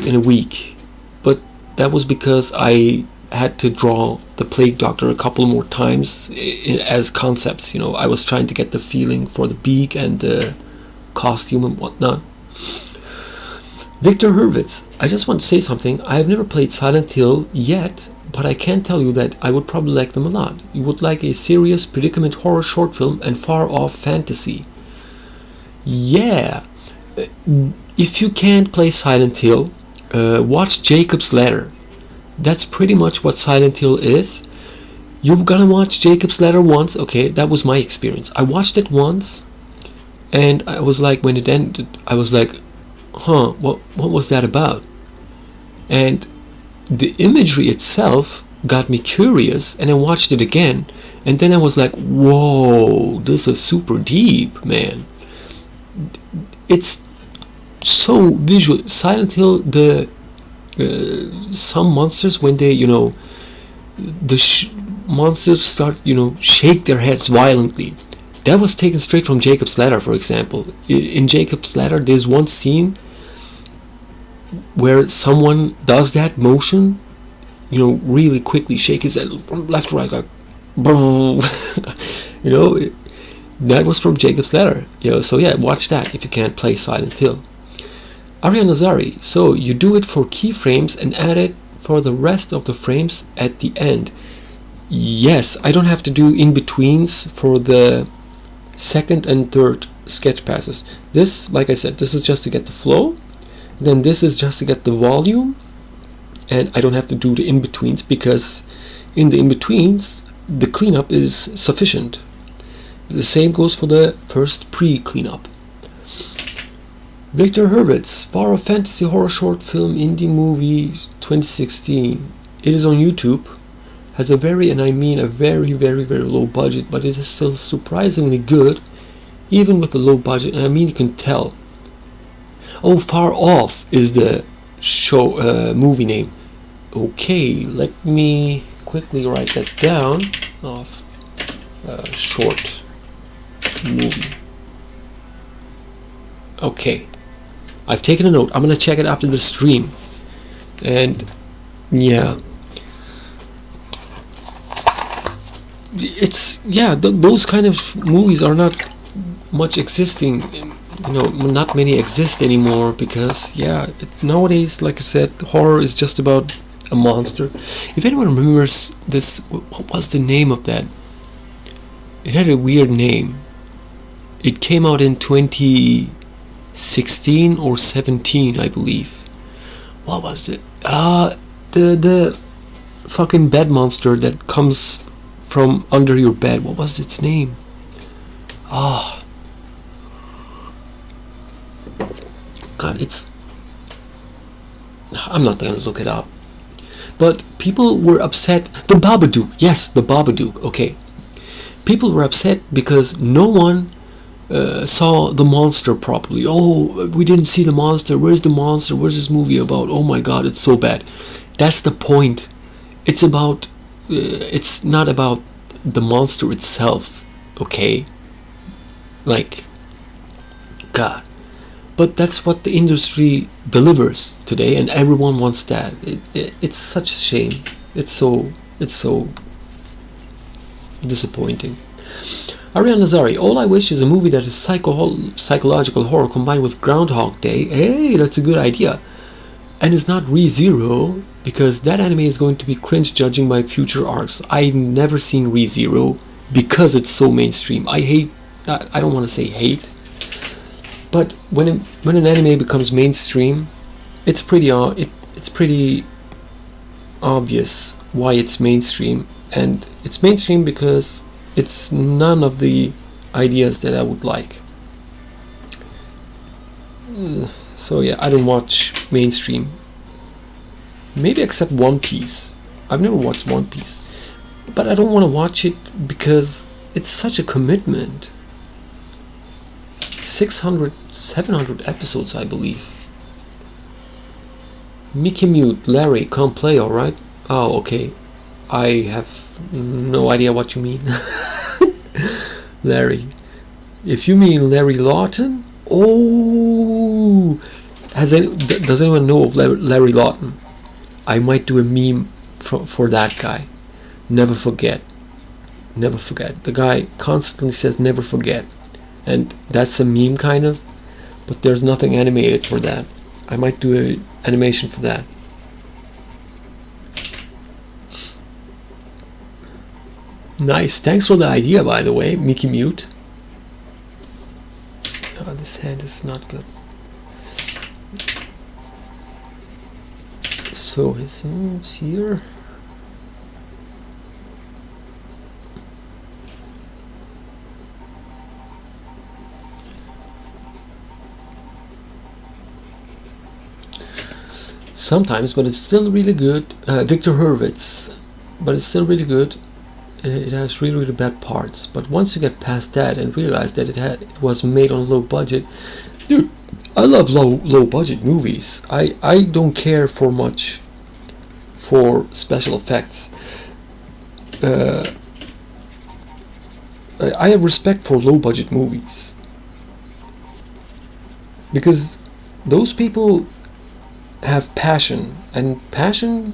in a week, but that was because I had to draw the Plague Doctor a couple more times as concepts. I was trying to get the feeling for the beak and the costume and whatnot. Victor Hurwitz, I just want to say something. I have never played Silent Hill yet, but I can tell you that I would probably like them a lot. You would like a serious predicament horror short film and far-off fantasy. Yeah. If you can't play Silent Hill, watch Jacob's Ladder. That's pretty much what Silent Hill is. You're gonna watch Jacob's Ladder once. Okay, that was my experience. I watched it once, and I was like, when it ended, I was like, what was that about? And the imagery itself got me curious, and I watched it again, and then I was like, whoa, this is super deep, man. It's so visual. Silent Hill, some monsters, when they monsters start shake their heads violently. That was taken straight from Jacob's Ladder, for example. In Jacob's Ladder, there's one scene where someone does that motion, really quickly, shake his head from left to right, like, that was from Jacob's Ladder. So yeah, watch that if you can't play Silent Hill. Arya Nazari, so you do it for keyframes and add it for the rest of the frames at the end. Yes, I don't have to do in-betweens for the second and third sketch passes. This, like I said, this is just to get the flow, then this is just to get the volume, and I don't have to do the in-betweens, because in the in-betweens the cleanup is sufficient. The same goes for the first pre-cleanup. Victor Hurwitz, far-off fantasy horror short film indie movie 2016. It is on YouTube. Has a very, and I mean a very, very, very low budget, but it is still surprisingly good, even with the low budget. And I mean, you can tell. Oh, Far Off is the show movie name. Okay, let me quickly write that down. Off short movie. Okay, I've taken a note. I'm gonna check it after the stream. And yeah, it's those kind of movies are not much existing. Not many exist anymore, because nowadays, like I said, horror is just about a monster. If anyone remembers this, what was the name of that? It had a weird name. It came out in 2016 or 17, I believe. What was it? The fucking bed monster that comes from under your bed. What was its name? God, I'm not going to look it up. But people were upset. The Babadook. Yes, the Babadook. Okay. People were upset because no one saw the monster properly. Oh, we didn't see the monster. Where's the monster? Where's this movie about? Oh my god, it's so bad. That's the point. It's about. It's not about the monster itself. Okay. Like, God. But that's what the industry delivers today, and everyone wants that. It's such a shame. It's so disappointing. Ariane Nazari, all I wish is a movie that is psychological horror combined with Groundhog Day. Hey, that's a good idea. And it's not ReZero, because that anime is going to be cringe judging my future arcs. I've never seen ReZero because it's so mainstream. I don't want to say hate, but when an anime becomes mainstream, it's pretty obvious why it's mainstream, and it's mainstream because it's none of the ideas that I would like. So yeah, I don't watch mainstream. Maybe except One Piece. I've never watched One Piece, but I don't want to watch it because it's such a commitment. 700 episodes, I believe. Mickey Mute, Larry, can't play, alright? Oh, okay. I have no idea what you mean. Larry. If you mean Larry Lawton? Oh! Does anyone know of Larry Lawton? I might do a meme for that guy. Never forget. Never forget. The guy constantly says never forget. And that's a meme kind of, but there's nothing animated for that. I might do an animation for that. Nice. Thanks for the idea, by the way, Mickey Mute. Oh, this hand is not good. So his name's here. Sometimes, but it's still really good. Victor Hurwitz, but it's still really good. It has really bad parts, but once you get past that and realize that it was made on a low budget, dude, I love low budget movies. I don't care for much for special effects. I have respect for low budget movies because those people have passion, and passion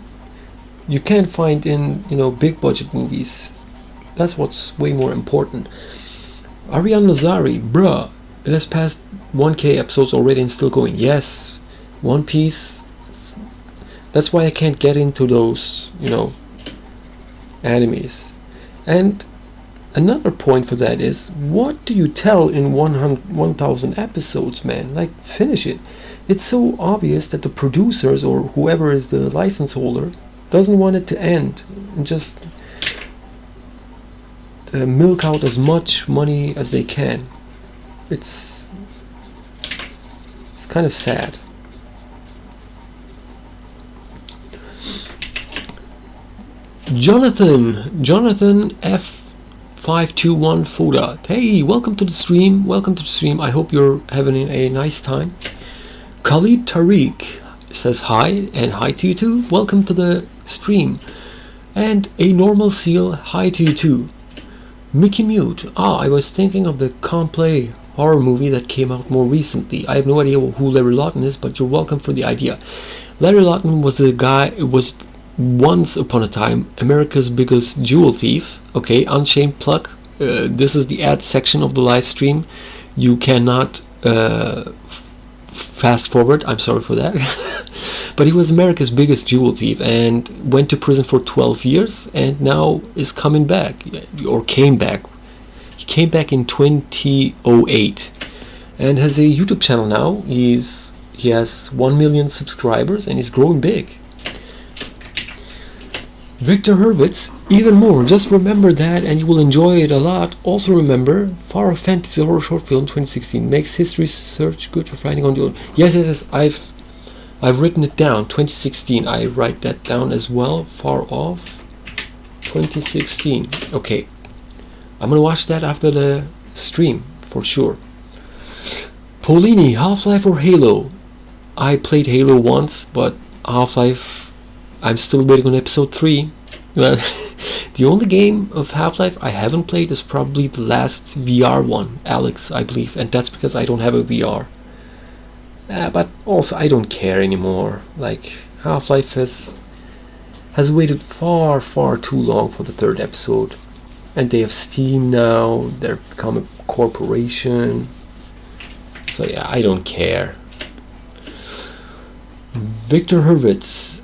you can't find in big budget movies. That's what's way more important. Ariane Nazari, bruh, it has passed 1k episodes already and still going. Yes, One Piece. That's why I can't get into those animes. And another point for that is, what do you tell in 1,000 episodes, man? Like, finish it. It's so obvious that the producers or whoever is the license holder doesn't want it to end and just milk out as much money as they can. It's kind of sad. Jonathan F521 Foda. Hey, welcome to the stream. I hope you're having a nice time. Khalid Tariq says hi, and hi to you too. Welcome to the stream. And a normal seal, hi to you too. Mickey Mute. I was thinking of the Complay horror movie that came out more recently. I have no idea who Larry Lawton is, but you're welcome for the idea. Larry Lawton was the guy. It was once upon a time America's biggest jewel thief. Okay, Unchained plug. This is the ad section of the live stream. You cannot fast forward. I'm sorry for that. But he was America's biggest jewel thief and went to prison for 12 years and now is coming back, or came back. He came back in 2008 and has a YouTube channel now. He has 1 million subscribers and he's growing big. Victor Hurwitz, even more. Just remember that and you will enjoy it a lot. Also remember, Far Fantasy Horror Short Film 2016 makes history search good for finding on the own. Yes, I've written it down. 2016. I write that down as well. Far Off. 2016. Okay. I'm gonna watch that after the stream for sure. Polini, Half-Life or Halo? I played Halo once, but Half-Life, I'm still waiting on episode 3. Well, the only game of Half-Life I haven't played is probably the last VR one, Alex, I believe, and that's because I don't have a VR. But also I don't care anymore. Like, Half-Life has waited far too long for the 3rd episode, and they have Steam now. They're become a corporation, so yeah, I don't care. Victor Hurwitz,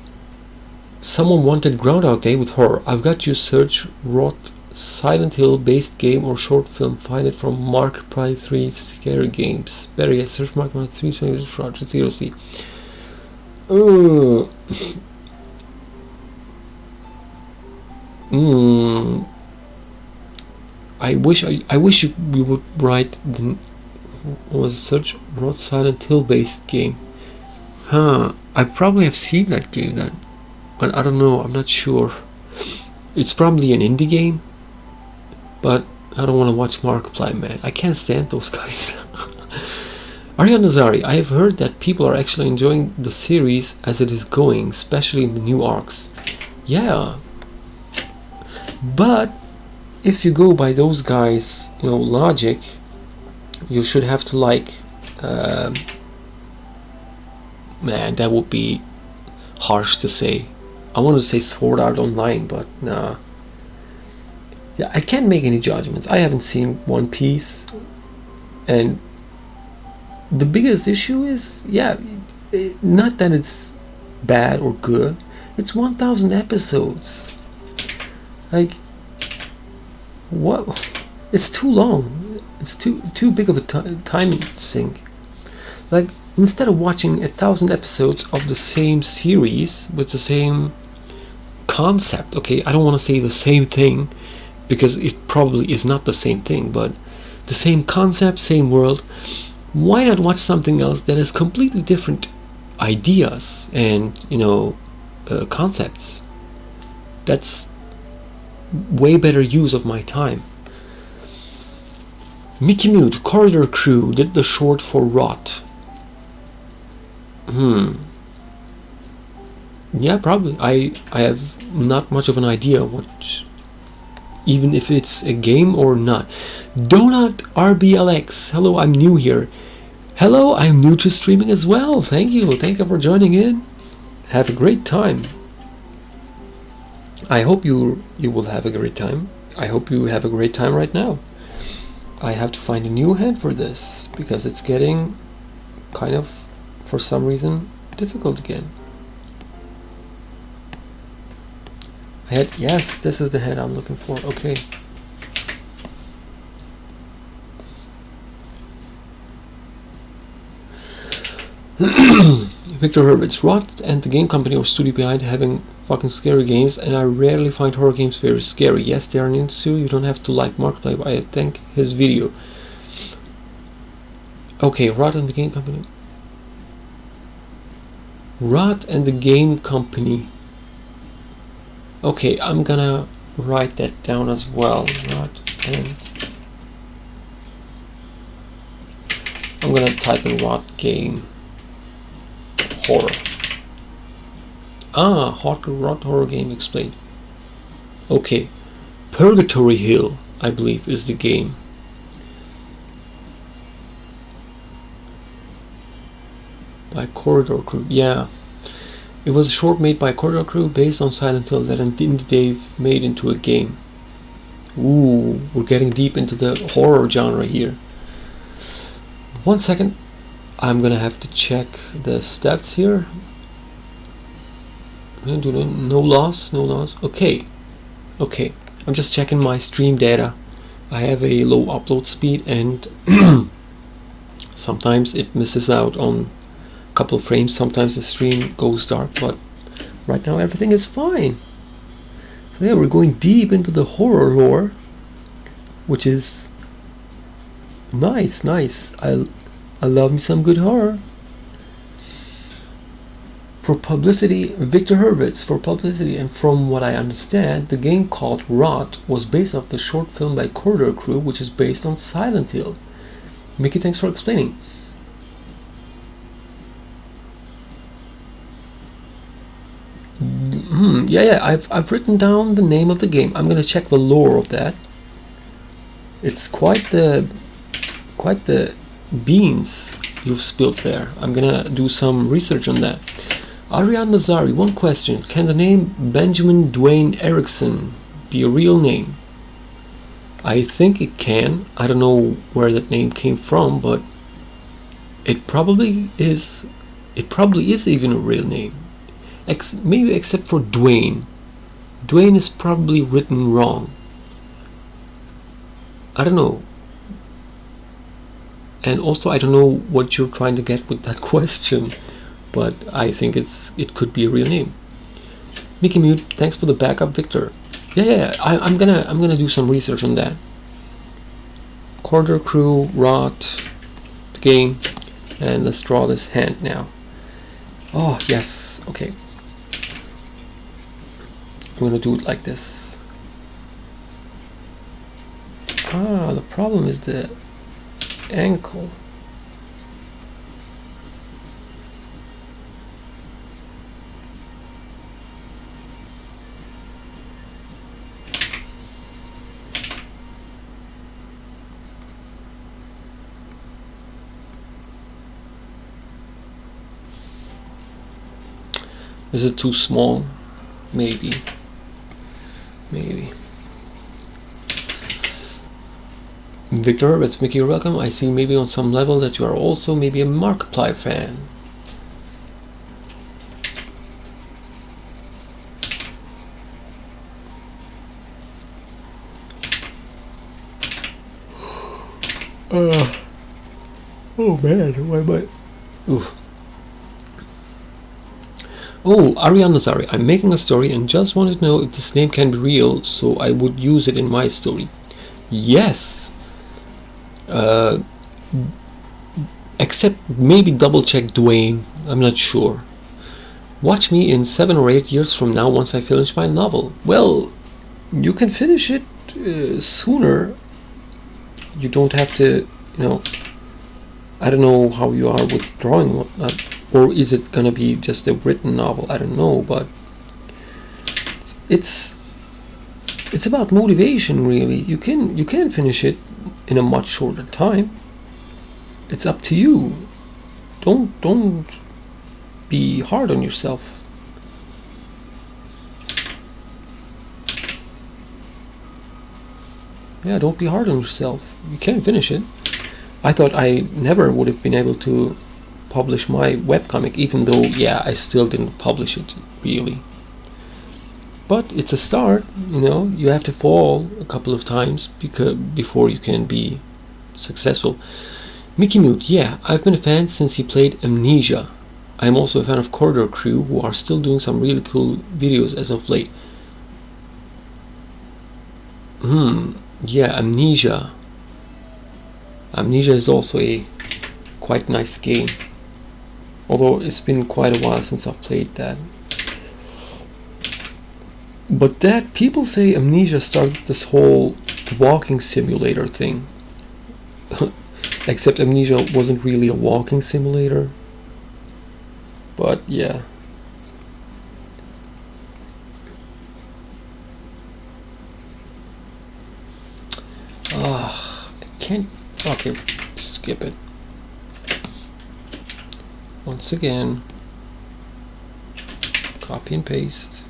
someone wanted Groundhog Day with horror. I've got you. Search Rot Silent Hill based game or short film. Find it from Mark Pry 3 Scary Games. Barry, search Mark Pry 3 seriously. I wish we would write the was search Rot Silent Hill based game. I probably have seen that game, but I don't know, I'm not sure. It's probably an indie game, but I don't want to watch Markiplier, man. I can't stand those guys. Aryan Nazari, I have heard that people are actually enjoying the series as it is going, especially in the new arcs. Yeah, but if you go by those guys, logic, you should have to like. Man, that would be harsh to say. I want to say Sword Art Online, but nah. Yeah, I can't make any judgments. I haven't seen One Piece, and the biggest issue is, not that it's bad or good. It's 1,000 episodes. Like, what? It's too long. It's too big of a time sink. Like, instead of watching 1,000 episodes of the same series with the same concept, okay, I don't want to say the same thing because it probably is not the same thing, but the same concept, same world, why not watch something else that has completely different ideas and concepts? That's way better use of my time. Mickey Mute, Corridor Crew did the short for Rot. Yeah, probably. I have not much of an idea what, even if it's a game or not. Donut RBLX, hello, I'm new here. Hello, I'm new to streaming as well. Thank you for joining in. Have a great time. I hope you will have a great time. I hope you have a great time right now. I have to find a new hand for this because it's getting kind of, for some reason, difficult again. Yes, this is the hand I'm looking for. Okay. Victor Hurwitz, Rot and the game company or studio behind having fucking scary games, and I rarely find horror games very scary. Yes, they are an industry. You don't have to like Markiplier, but I think his video. Okay, Rot and the game company. Rot and the game company. Okay, I'm gonna write that down as well. Rot and I'm gonna type in Rot game horror. Rot horror game explained. Okay, Purgatory Hill, I believe, is the game. By Corridor Crew, yeah. It was a short made by Corridor Crew based on Silent Hill that they've made into a game. Ooh, we're getting deep into the horror genre here. 1 second, I'm gonna have to check the stats here. No loss. Okay, I'm just checking my stream data. I have a low upload speed and sometimes it misses out on a couple of frames. Sometimes the stream goes dark, but right now everything is fine. So yeah, we're going deep into the horror lore, which is nice. I love me some good horror. For publicity, Victor Hurwitz, for publicity, and from what I understand, the game called Rot was based off the short film by Corridor Crew, which is based on Silent Hill. Mickey, thanks for explaining. Yeah, I've written down the name of the game. I'm gonna check the lore of that. It's quite the beans you've spilled there. I'm gonna do some research on that. Ariane Nazari, one question: can the name Benjamin Dwayne Erickson be a real name? I think it can. I don't know where that name came from, but it probably is. It probably is even a real name. Maybe except for Dwayne. Dwayne is probably written wrong. I don't know. And also I don't know what you're trying to get with that question, but I think it could be a real name. Mickey Mute, thanks for the backup, Victor. I'm gonna do some research on that. Corridor Crew, Rot, the game, and let's draw this hand now. Oh yes, okay. I'm gonna do it like this. The problem is the ankle. Is it too small? Maybe. Victor Hurwitz, Mickey, you're welcome. I see maybe on some level that you are also maybe a Markiplier fan. Oh man, why am I... Ooh. Oh, Ariane Nazari, I'm making a story and just wanted to know if this name can be real, so I would use it in my story. Yes. Except maybe double check Dwayne, I'm not sure. Watch me in 7 or 8 years from now once I finish my novel. Well, you can finish it sooner. You don't have to, I don't know how you are with drawing and whatnot. Or is it gonna be just a written novel? I don't know, but it's about motivation, really. You can finish it in a much shorter time. It's up to you. Don't be hard on yourself. Yeah, don't be hard on yourself. You can finish it. I thought I never would have been able to publish my webcomic, even though, yeah, I still didn't publish it, really. But it's a start, you have to fall a couple of times before you can be successful. Mickey Mute, yeah, I've been a fan since he played Amnesia. I'm also a fan of Corridor Crew, who are still doing some really cool videos as of late. Yeah, Amnesia. Amnesia is also a quite nice game. Although it's been quite a while since I've played that. But that, people say Amnesia started this whole walking simulator thing. Except Amnesia wasn't really a walking simulator. But yeah. I can't... Okay, skip it. Once again, copy and paste.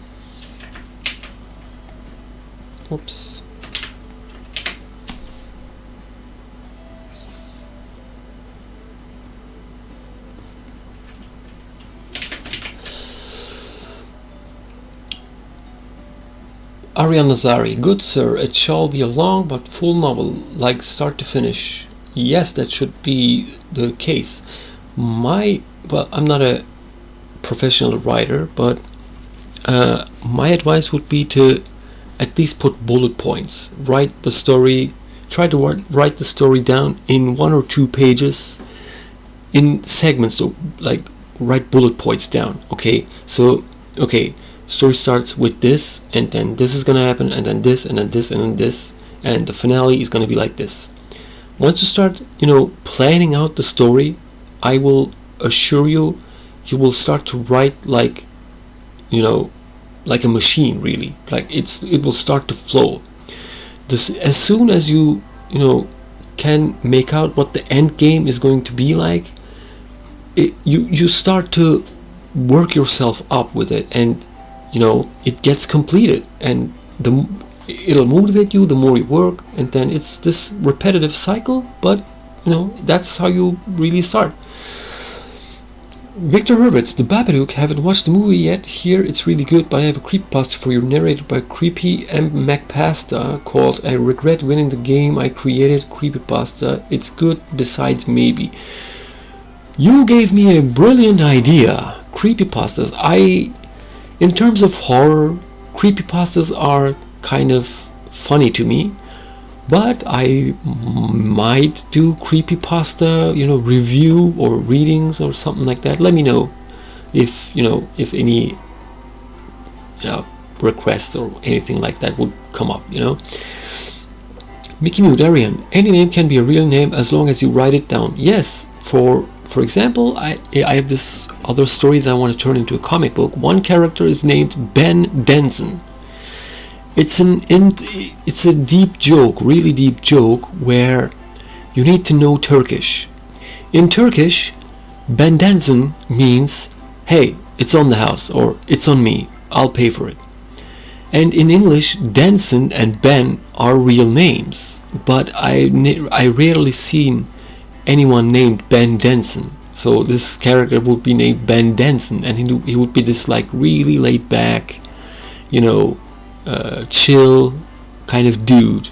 Whoops. Ariane Nazari, good sir, it shall be a long but full novel, like start to finish. Yes, that should be the case. Well, I'm not a professional writer, but my advice would be to at least put bullet points. Write the story, try to write the story down in 1 or 2 pages in segments, so like write bullet points down. Okay, so story starts with this, and then this is gonna happen, and then this, and then this, and then this, and the finale is gonna be like this. Once you start, planning out the story, I will assure you, you will start to write like, like a machine, really. Like it will start to flow. As soon as you can make out what the end game is going to be like, you start to work yourself up with it, and it gets completed, and it'll motivate you the more you work, and then it's this repetitive cycle, but that's how you really start. Victor Hurwitz, The Babadook. Haven't watched the movie yet. Here it's really good, but I have a creepypasta for you, narrated by Creepy M. McPasta, called I Regret Winning the Game I Created Creepypasta. It's good besides maybe. You gave me a brilliant idea. Creepypastas. In terms of horror, creepypastas are kind of funny to me, but I might do creepypasta, review or readings or something like that. Let me know if any requests or anything like that would come up. Mickey Mudarian, any name can be a real name as long as you write it down. Yes, for example, I have this other story that I want to turn into a comic book. One character is named Ben Denson. It's a deep joke, really deep joke, where you need to know Turkish. In Turkish, Ben Denson means, hey, it's on the house, or it's on me, I'll pay for it. And in English, Denson and Ben are real names, but I rarely seen anyone named Ben Denson. So this character would be named Ben Denson, and he would be this like really laid back, chill kind of dude,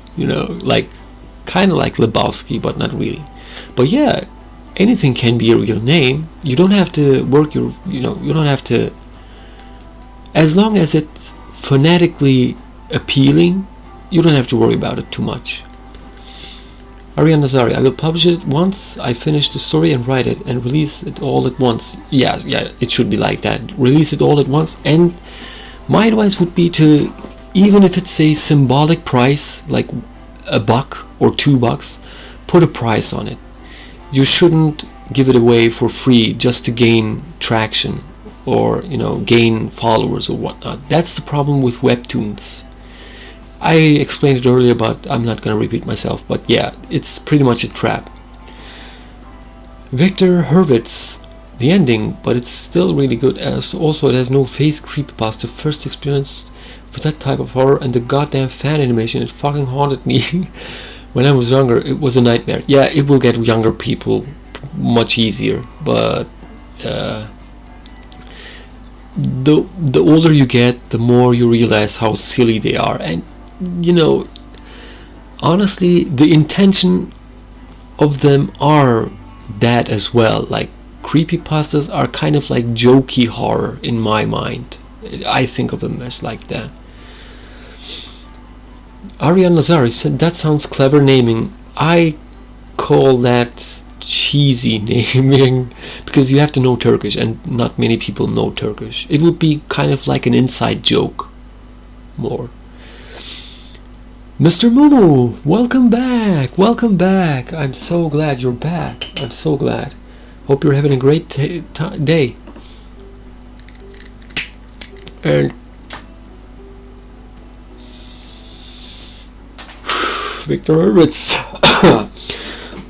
like kind of like Lebowski, but not really. But yeah, anything can be a real name. You don't have to work you don't have to, as long as it's phonetically appealing, you don't have to worry about it too much. Ariane Nazari, I will publish it once I finish the story and write it and release it all at once. Yeah, it should be like that. Release it all at once. And my advice would be to, even if it's a symbolic price, like $1 or $2, put a price on it. You shouldn't give it away for free just to gain traction or gain followers or whatnot. That's the problem with webtoons. I explained it earlier, but I'm not going to repeat myself. But yeah, it's pretty much a trap. Victor Hurwitz, the ending, but it's still really good. Also, it has no face creepypasta. First experience for that type of horror, and the goddamn fan animation, it fucking haunted me when I was younger. It was a nightmare. Yeah, it will get younger people much easier, but the older you get, the more you realize how silly they are. And honestly, the intention of them are that as well. Like, creepypastas are kind of like jokey horror in my mind. I think of them as like that. Ariane Nazari said, that sounds clever naming. I call that cheesy naming, because you have to know Turkish, and not many people know Turkish. It would be kind of like an inside joke more. Mr. Mumu, welcome back. I'm so glad you're back. I'm so glad. Hope you're having a great day. And Victor Hurwitz.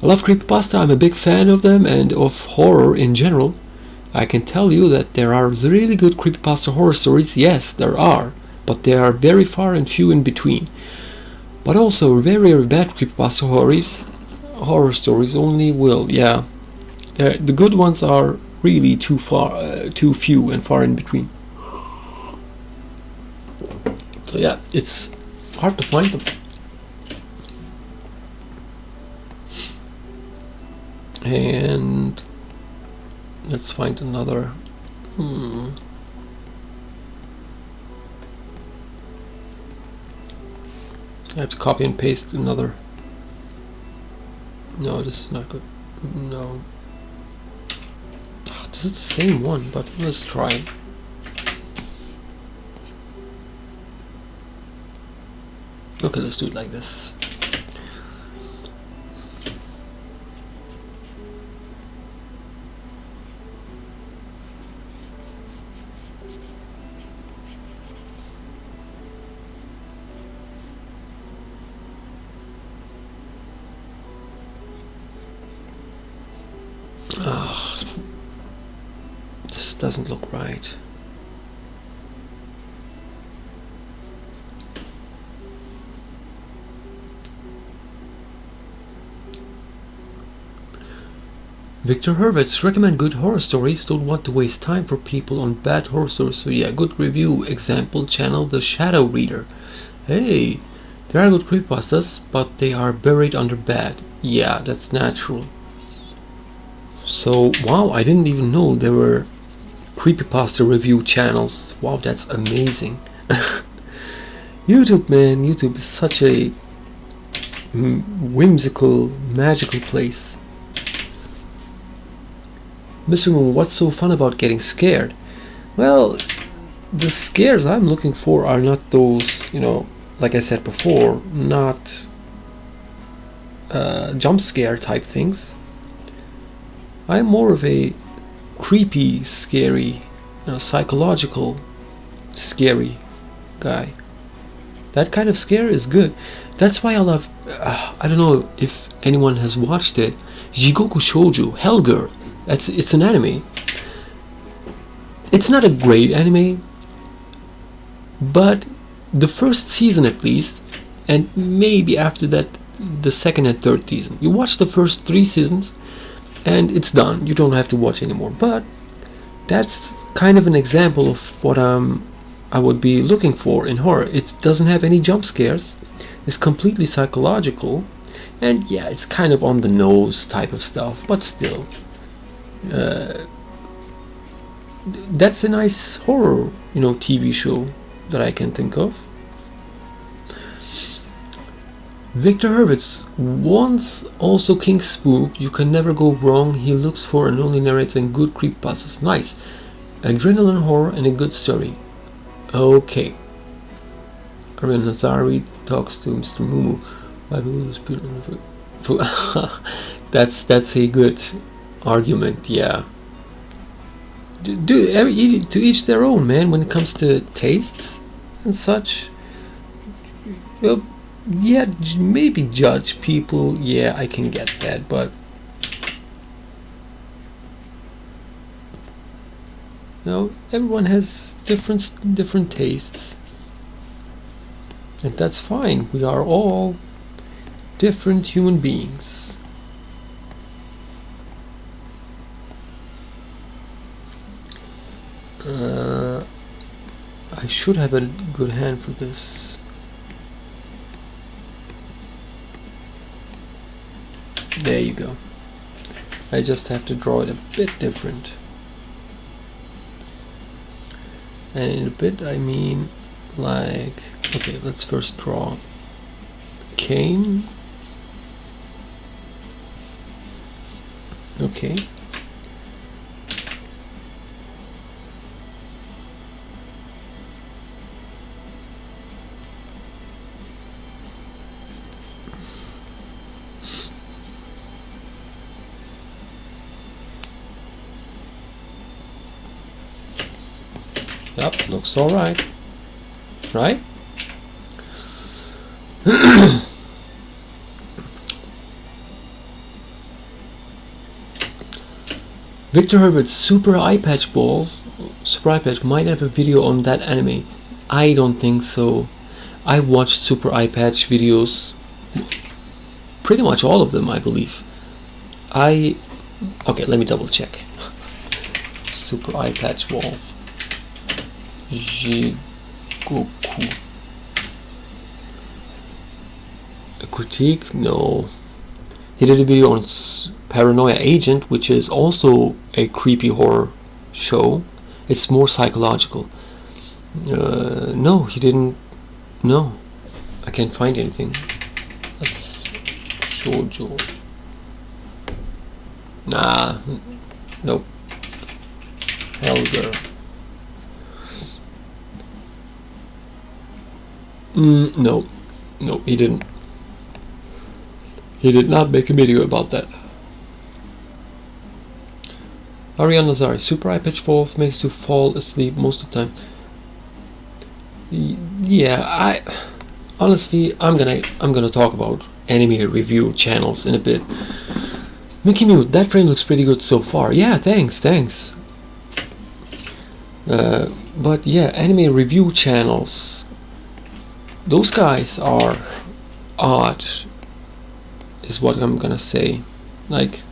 I love creepypasta. I'm a big fan of them and of horror in general. I can tell you that there are really good creepypasta horror stories. Yes, there are, but they are very far and few in between. But also very, very bad creepypasta horror stories only will. Yeah, the good ones are really too few and far in between. So yeah, it's hard to find them. And let's find another. I have to copy and paste another. No, this is not good. No. This is the same one, but let's try it. Okay, let's do it like this. This doesn't look right. Victor Hurwitz recommend good horror stories, don't want to waste time for people on bad horror stories. So yeah, good review. Example channel The Shadow Reader. Hey, there are good creepypastas, but they are buried under bad. Yeah, that's natural. So wow, I didn't even know there were creepypasta review channels. Wow, that's amazing. YouTube, man, YouTube is such a whimsical, magical place. Mr. Moon, what's so fun about getting scared? Well, the scares I'm looking for are not those, you know, like I said before, not jump scare type things. I'm more of a creepy, scary, you know, psychological, scary guy. That kind of scare is good. That's why I love, I don't know if anyone has watched it, Jigoku Shoujo, Hell Girl. It's an anime. It's not a great anime, but the first season at least, and maybe after that the second and third season. You watch the first 3 seasons and it's done. You don't have to watch anymore. But that's kind of an example of what I would be looking for in horror. It doesn't have any jump scares. It's completely psychological, and yeah, it's kind of on the nose type of stuff, but still. That's a nice horror, you know, TV show that I can think of. Victor Hurwitz, once also King Spook, you can never go wrong. He looks for and only narrates in good creepypastas. Nice. Adrenaline horror and a good story. Okay. Ariel Nazari talks to Mr. Mumu. That's a good argument, yeah. To each their own, man. When it comes to tastes and such, well, yeah, maybe judge people. Yeah, I can get that, but you know, everyone has different tastes, and that's fine. We are all different human beings. I should have a good hand for this. There you go. I just have to draw it a bit different. And in a bit I mean like, okay, let's first draw Cain. Okay. Yep, looks alright. Right? Victor Herbert's Super Eye Patch Balls. Super Eye Patch might have a video on that anime. I don't think so. I've watched Super Eye Patch videos. Pretty much all of them, I believe. Okay, let me double check. Super Eye Patch Ball. Jigoku. A critique? No. He did a video on Paranoia Agent, which is also a creepy horror show. It's more psychological. No, he didn't. No, I can't find anything. That's shoujo. Nah, nope. Helger. No, he didn't. He did not make a video about that. Ariane Nazari, super eye patch wolf makes you fall asleep most of the time. Yeah, honestly, I'm gonna talk about anime review channels in a bit. Mickey Mute, that frame looks pretty good so far. Yeah, thanks. But yeah, anime review channels, those guys are odd, is what I'm gonna say. Like,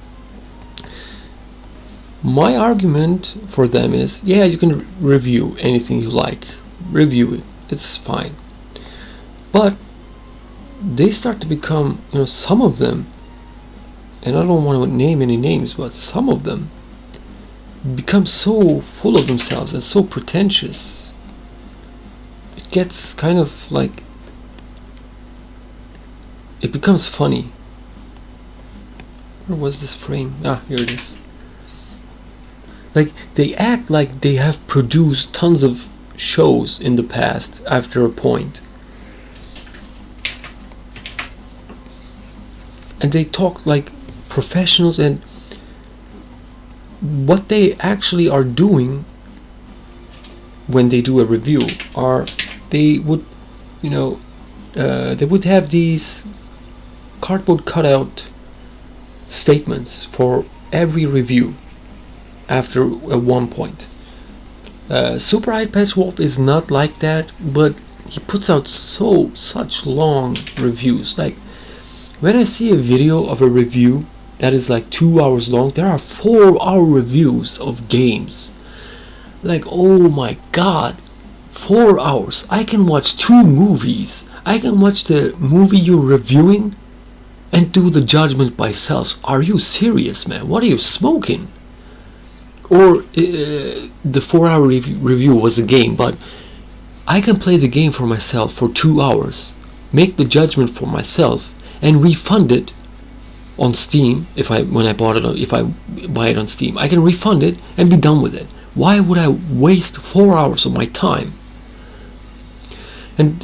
my argument for them is, yeah, you can review anything you like, review it, it's fine. But they start to become, some of them, and I don't want to name any names, but some of them become so full of themselves and so pretentious. It gets kind of like, it becomes funny. Where was this frame? Ah, here it is. Like, they act like they have produced tons of shows in the past after a point. And they talk like professionals, and what they actually are doing when they do a review are, they would have these cardboard cutout statements for every review after one point. Super Eye Patch Wolf is not like that, but he puts out such long reviews. Like, when I see a video of a review that is like 2 hours long, there are 4-hour reviews of games. Like, oh my god, 4 hours. I can watch 2 movies. I can watch the movie you're reviewing and do the judgment myself. Are you serious, man? What are you smoking? Or the 4-hour review was a game, but I can play the game for myself for 2 hours, make the judgment for myself, and refund it on Steam. If I buy it on Steam, I can refund it and be done with it. Why would I waste 4 hours of my time? And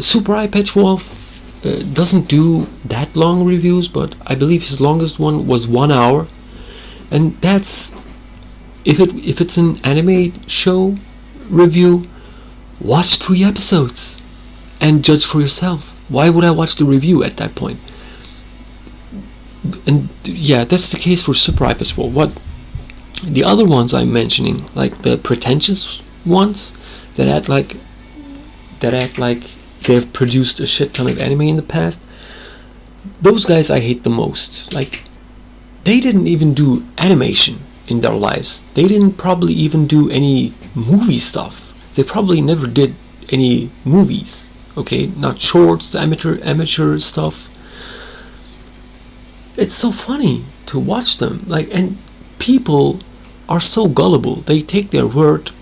Super Eye Patch Wolf doesn't do that long reviews, but I believe his longest one was 1 hour, and that's, if it's an anime show review, watch 3 episodes and judge for yourself. Why would I watch the review at that point? And yeah, that's the case for Super Eye Patch Wolf. What the other ones I'm mentioning, like the pretentious ones that act like they've produced a shit ton of anime in the past, those guys I hate the most. Like, they didn't even do animation in their lives. They didn't probably even do any movie stuff. They probably never did any movies. Okay, not shorts, amateur stuff. It's so funny to watch them. Like, and people are so gullible. They take their word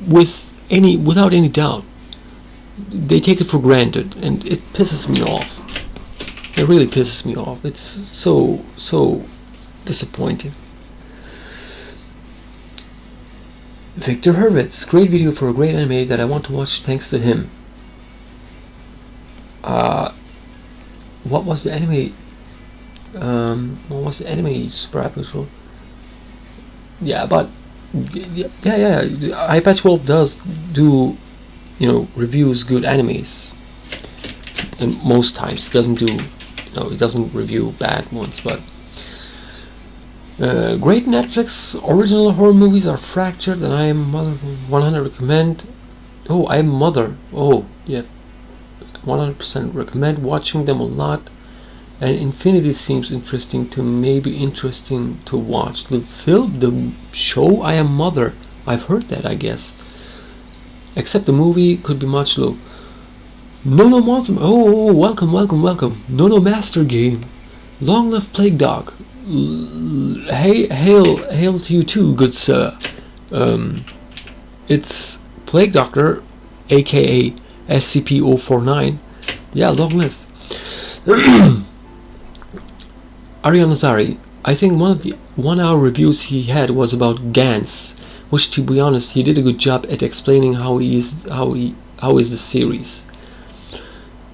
without any doubt. They take it for granted, and it pisses me off. It really pisses me off. It's so disappointing. Victor Hurwitz, great video for a great anime that I want to watch thanks to him. What was the anime? Super Eye Patch Wolf? Yeah, but yeah. Eye Patch Wolf does do, reviews good animes, and most times doesn't do, he doesn't review bad ones. But great Netflix original horror movies are Fractured and I Am Mother. 100 recommend. Oh, I Am Mother. Oh yeah, 100% recommend watching them a lot. And Infinity seems interesting to watch. The show I Am Mother, I've heard that, I guess. Except the movie could be much low. No Monster. Oh, welcome. No Master Game. Long live Plague Dog. Hail to you too, good sir. It's Plague Doctor, aka SCP-049. Yeah, long live. Ariane Nazari, I think one of the 1 hour reviews he had was about Gans, which, to be honest, he did a good job at explaining how is the series.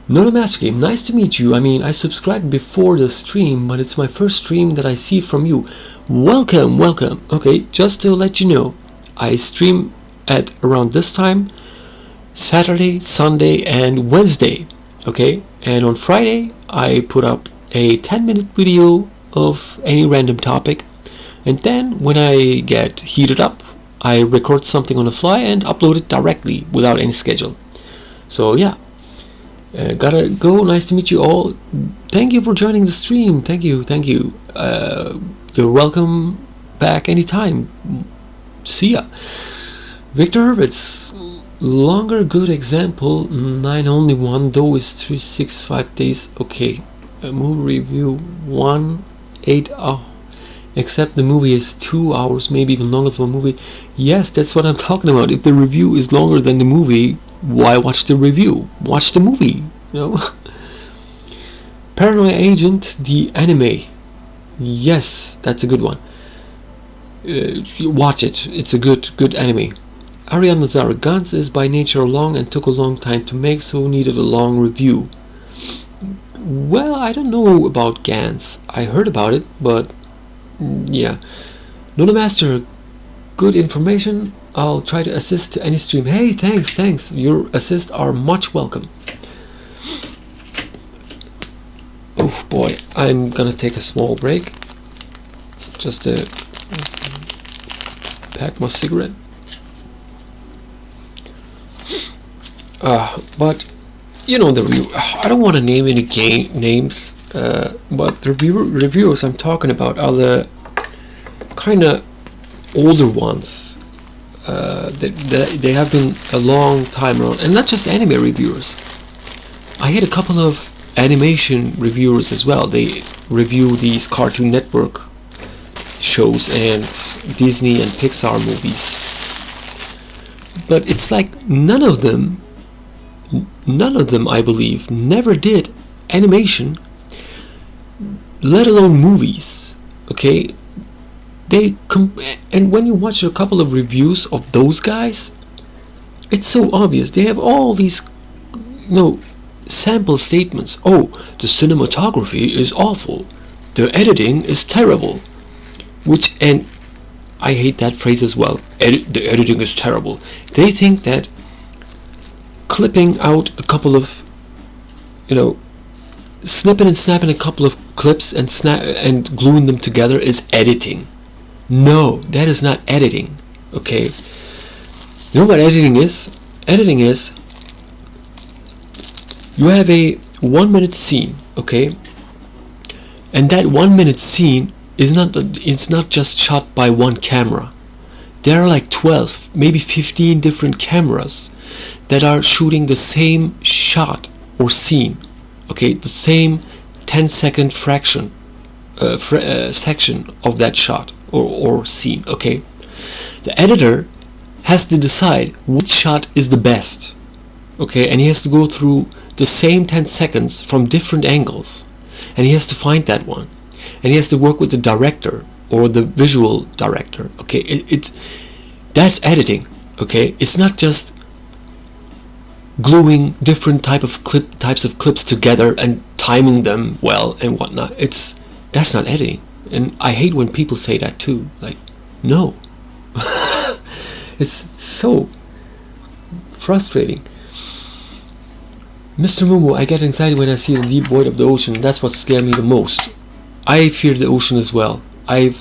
Not a Master Game, nice to meet you. I mean, I subscribed before the stream, but it's my first stream that I see from you. Welcome, welcome. Okay, just to let you know, I stream at around this time, Saturday, Sunday, and Wednesday. Okay, and on Friday, I put up a 10-minute video of any random topic, and then when I get heated up, I record something on the fly and upload it directly without any schedule. So yeah. Gotta go. Nice to meet you all. Thank you for joining the stream. Thank you. You're welcome back anytime. See ya. Victor Herbert's longer good example. 9 only 1 though is 365 days. Okay. Movie review 1/8 except the movie is 2 hours, maybe even longer for a movie. Yes, that's what I'm talking about. If the review is longer than the movie, why watch the review? Watch the movie, you know. Paranoia Agent, the anime. Yes, that's a good one. Watch it. It's a good anime. Ariane Nazar, Guns is by nature long and took a long time to make, so needed a long review. Well, I don't know about Gans. I heard about it, but yeah. Nona Master, good information. I'll try to assist to any stream. Hey, thanks. Your assists are much welcome. Oh boy, I'm gonna take a small break. Just to pack my cigarette. But you know the review. I don't want to name any names. But the reviewers I'm talking about are the kind of older ones. They have been a long time around, and not just anime reviewers. I had a couple of animation reviewers as well. They review these Cartoon Network shows and Disney and Pixar movies. But it's like none of them, I believe, never did animation, let alone movies. Okay, and when you watch a couple of reviews of those guys, it's so obvious. They have all these, sample statements. Oh, the cinematography is awful. The editing is terrible. And I hate that phrase as well. The editing is terrible. They think that clipping out a couple of, snipping and snapping a couple of clips and gluing them together is editing. No, that is not editing. Okay. You know what editing is? Editing is you have a 1 minute scene, okay? And that 1 minute scene is not just shot by one camera. There are like 12, maybe 15 different cameras that are shooting the same shot or scene. Okay, the same 10-second section of that shot or scene. Okay, the editor has to decide which shot is the best. Okay, and he has to go through the same 10 seconds from different angles, and he has to find that one, and he has to work with the director or the visual director. Okay, that's editing. Okay, it's not just gluing different types of clips together and timing them well and whatnot. That's not editing. And I hate when people say that too. Like, no. It's so frustrating. Mr. Mumu, I get anxiety when I see the deep void of the ocean. That's what scares me the most. I fear the ocean as well. I've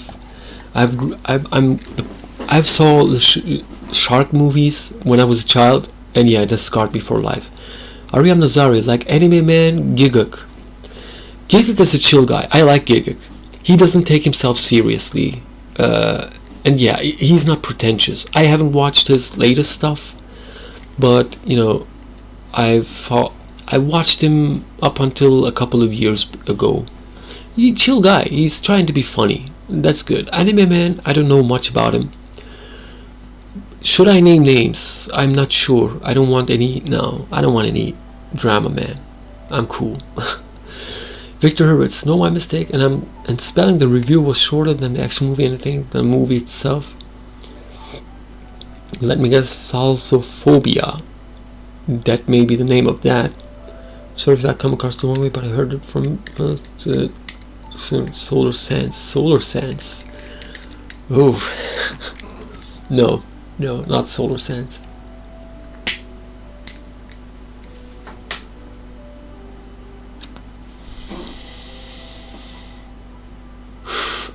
saw the shark movies when I was a child, and yeah, that scarred me for life. Ariam Nazari, like Anime Man, Giguk. Giguk is a chill guy. I like Giguk. He doesn't take himself seriously. And yeah, he's not pretentious. I haven't watched his latest stuff, but I watched him up until a couple of years ago. He's a chill guy. He's trying to be funny. That's good. Anime Man, I don't know much about him. Should I name names? I'm not sure. I don't want any. No, I don't want any drama, man. I'm cool. Victor Hurwitz, no, my mistake, and spelling the review was shorter than the actual movie, anything, the movie itself. Let me guess, Salsophobia. That may be the name of that. Sorry if that come across the wrong way, but I heard it from Solar Sands. Solar Sands. Oh. No, not Solar Sands.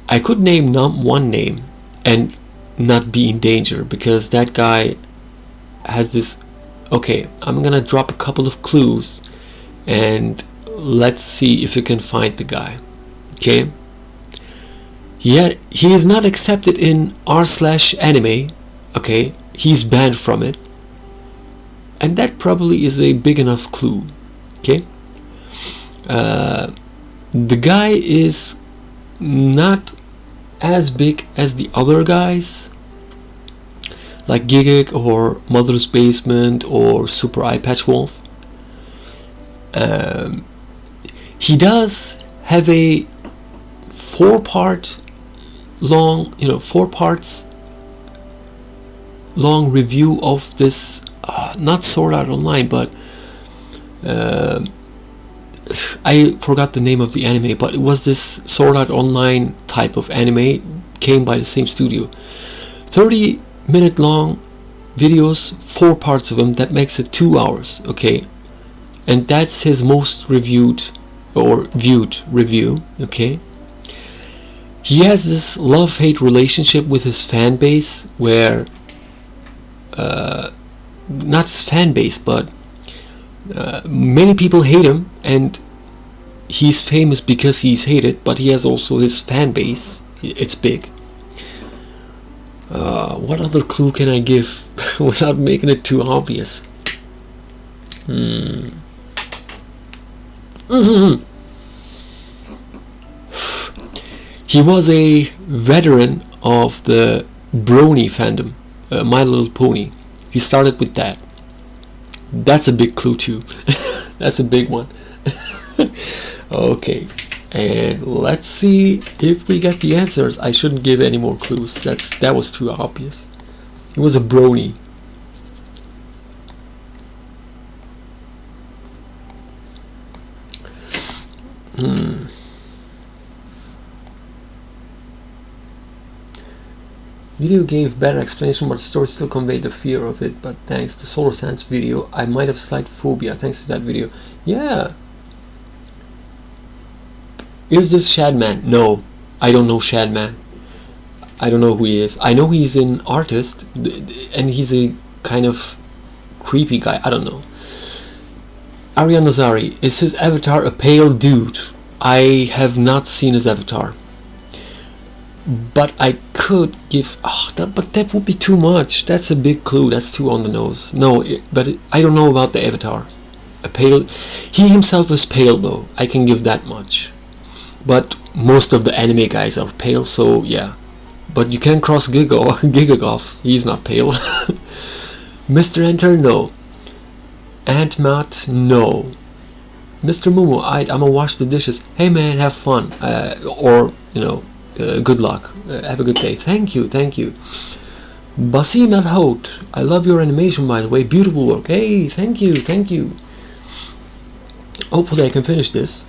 I could name one name and not be in danger, because that guy has this. Okay, I'm gonna drop a couple of clues and let's see if you can find the guy. Okay, he is not accepted in r/anime. Okay, he's banned from it, and that probably is a big enough clue. Okay, the guy is not as big as the other guys, like Gigik or Mother's Basement or Super Eye Patch Wolf. He does have a 4-part long, 4 parts long review of this, not Sword Art Online, but I forgot the name of the anime, but it was this Sword Art Online type of anime, came by the same studio. 30-minute long videos, 4 parts of them, that makes it 2 hours, okay? And that's his most reviewed or viewed review, okay? He has this love-hate relationship with his fan base, where not his fan base, but many people hate him, and he's famous because he's hated, but he has also his fan base. It's big. What other clue can I give without making it too obvious? He was a veteran of the Brony fandom, My Little Pony. He started with that. That's a big clue too. That's a big one. Okay, and let's see if we get the answers. I shouldn't give any more clues. That was too obvious. It was a Brony. Video gave better explanation, but the story still conveyed the fear of it. But thanks to Solar Sands video, I might have slight phobia thanks to that video. Yeah. Is this Shadman? No, I don't know Shadman. I don't know who he is. I know he's an artist, and he's a kind of creepy guy. I don't know. Arya Nazari, is his avatar a pale dude? I have not seen his avatar, but I could give. But that would be too much. That's a big clue. That's too on the nose. No, I don't know about the avatar. A pale. He himself is pale, though. I can give that much. But most of the anime guys are pale, so yeah. But you can cross Gigagoff. He's not pale. Mr. Enter, no. Aunt Matt, no. Mr. Mumu, I'ma wash the dishes. Hey man, have fun. Or good luck. Have a good day. Thank you. Basim El Hout, I love your animation, by the way. Beautiful work. Hey, thank you. Hopefully I can finish this.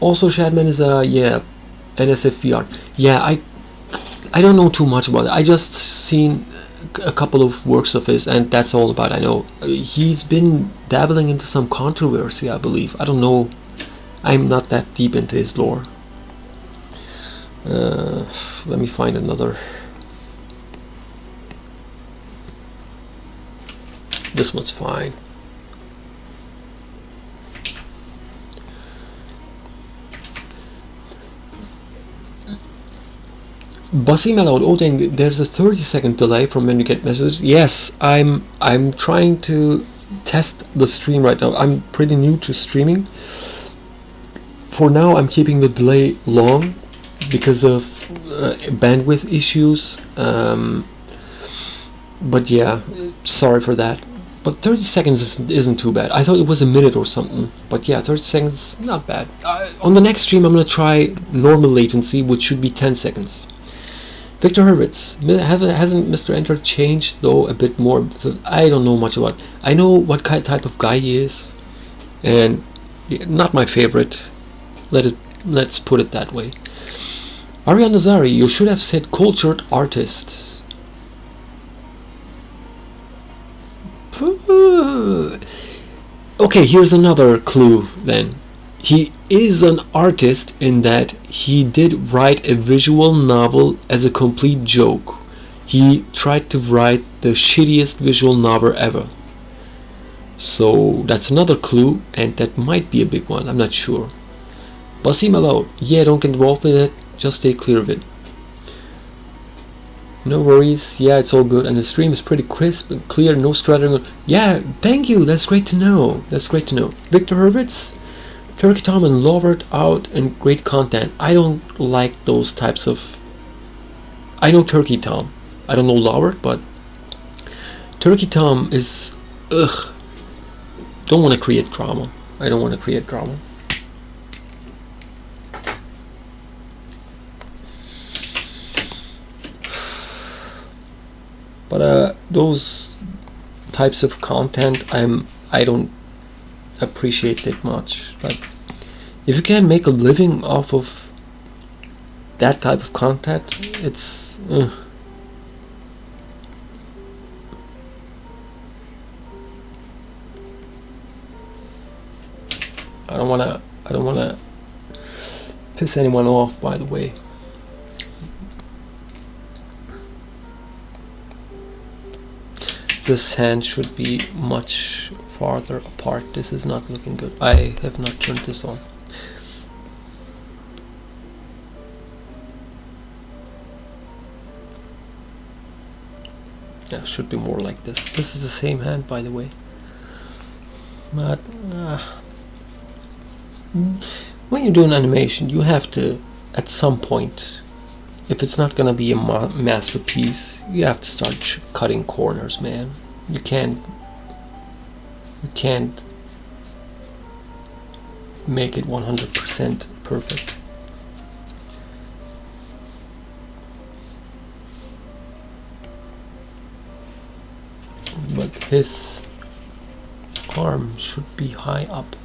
Also, Shadman is NSFVR. Yeah, I don't know too much about it. I just seen a couple of works of his, and that's all about I know. He's been dabbling into some controversy, I believe. I don't know. I'm not that deep into his lore. Let me find another. This one's fine. Basim allowed Odeng, there's a 30-second delay from when you get messages. Yes, I'm trying to test the stream right now. I'm pretty new to streaming. For now, I'm keeping the delay long because of bandwidth issues. But yeah, sorry for that. But 30 seconds isn't too bad. I thought it was a minute or something. But yeah, 30 seconds, not bad. On the next stream, I'm going to try normal latency, which should be 10 seconds. Victor Hurwitz. Hasn't Mr. Enter changed, though, a bit more? So I don't know much about. I know what type of guy he is. And not my favorite. Let's put it that way. Ariane Nazari, you should have said cultured artists. Okay, here's another clue then. He is an artist in that he did write a visual novel as a complete joke. He tried to write the shittiest visual novel ever. So that's another clue, and that might be a big one, I'm not sure. Basim Aloud, yeah, don't get involved with it, just stay clear of it. No worries, yeah, it's all good, and the stream is pretty crisp and clear, no stuttering. Yeah, thank you, that's great to know. Victor Hurwitz, Turkey Tom and Lovert out and great content. I don't like those types of... I know Turkey Tom, I don't know Lovert, but Turkey Tom is... ugh. Don't want to create drama. I don't want to create drama. But those types of content I don't appreciate that much. Like, if you can make a living off of that type of content, it's I don't wanna piss anyone off, by the way. This hand should be much farther apart. This is not looking good. I have not turned this on. Yeah, should be more like this. This is the same hand, by the way. But when you do an animation, you have to, at some point, if it's not gonna be a masterpiece, you have to start cutting corners, man. You can't make it 100% perfect. But his arm should be high up,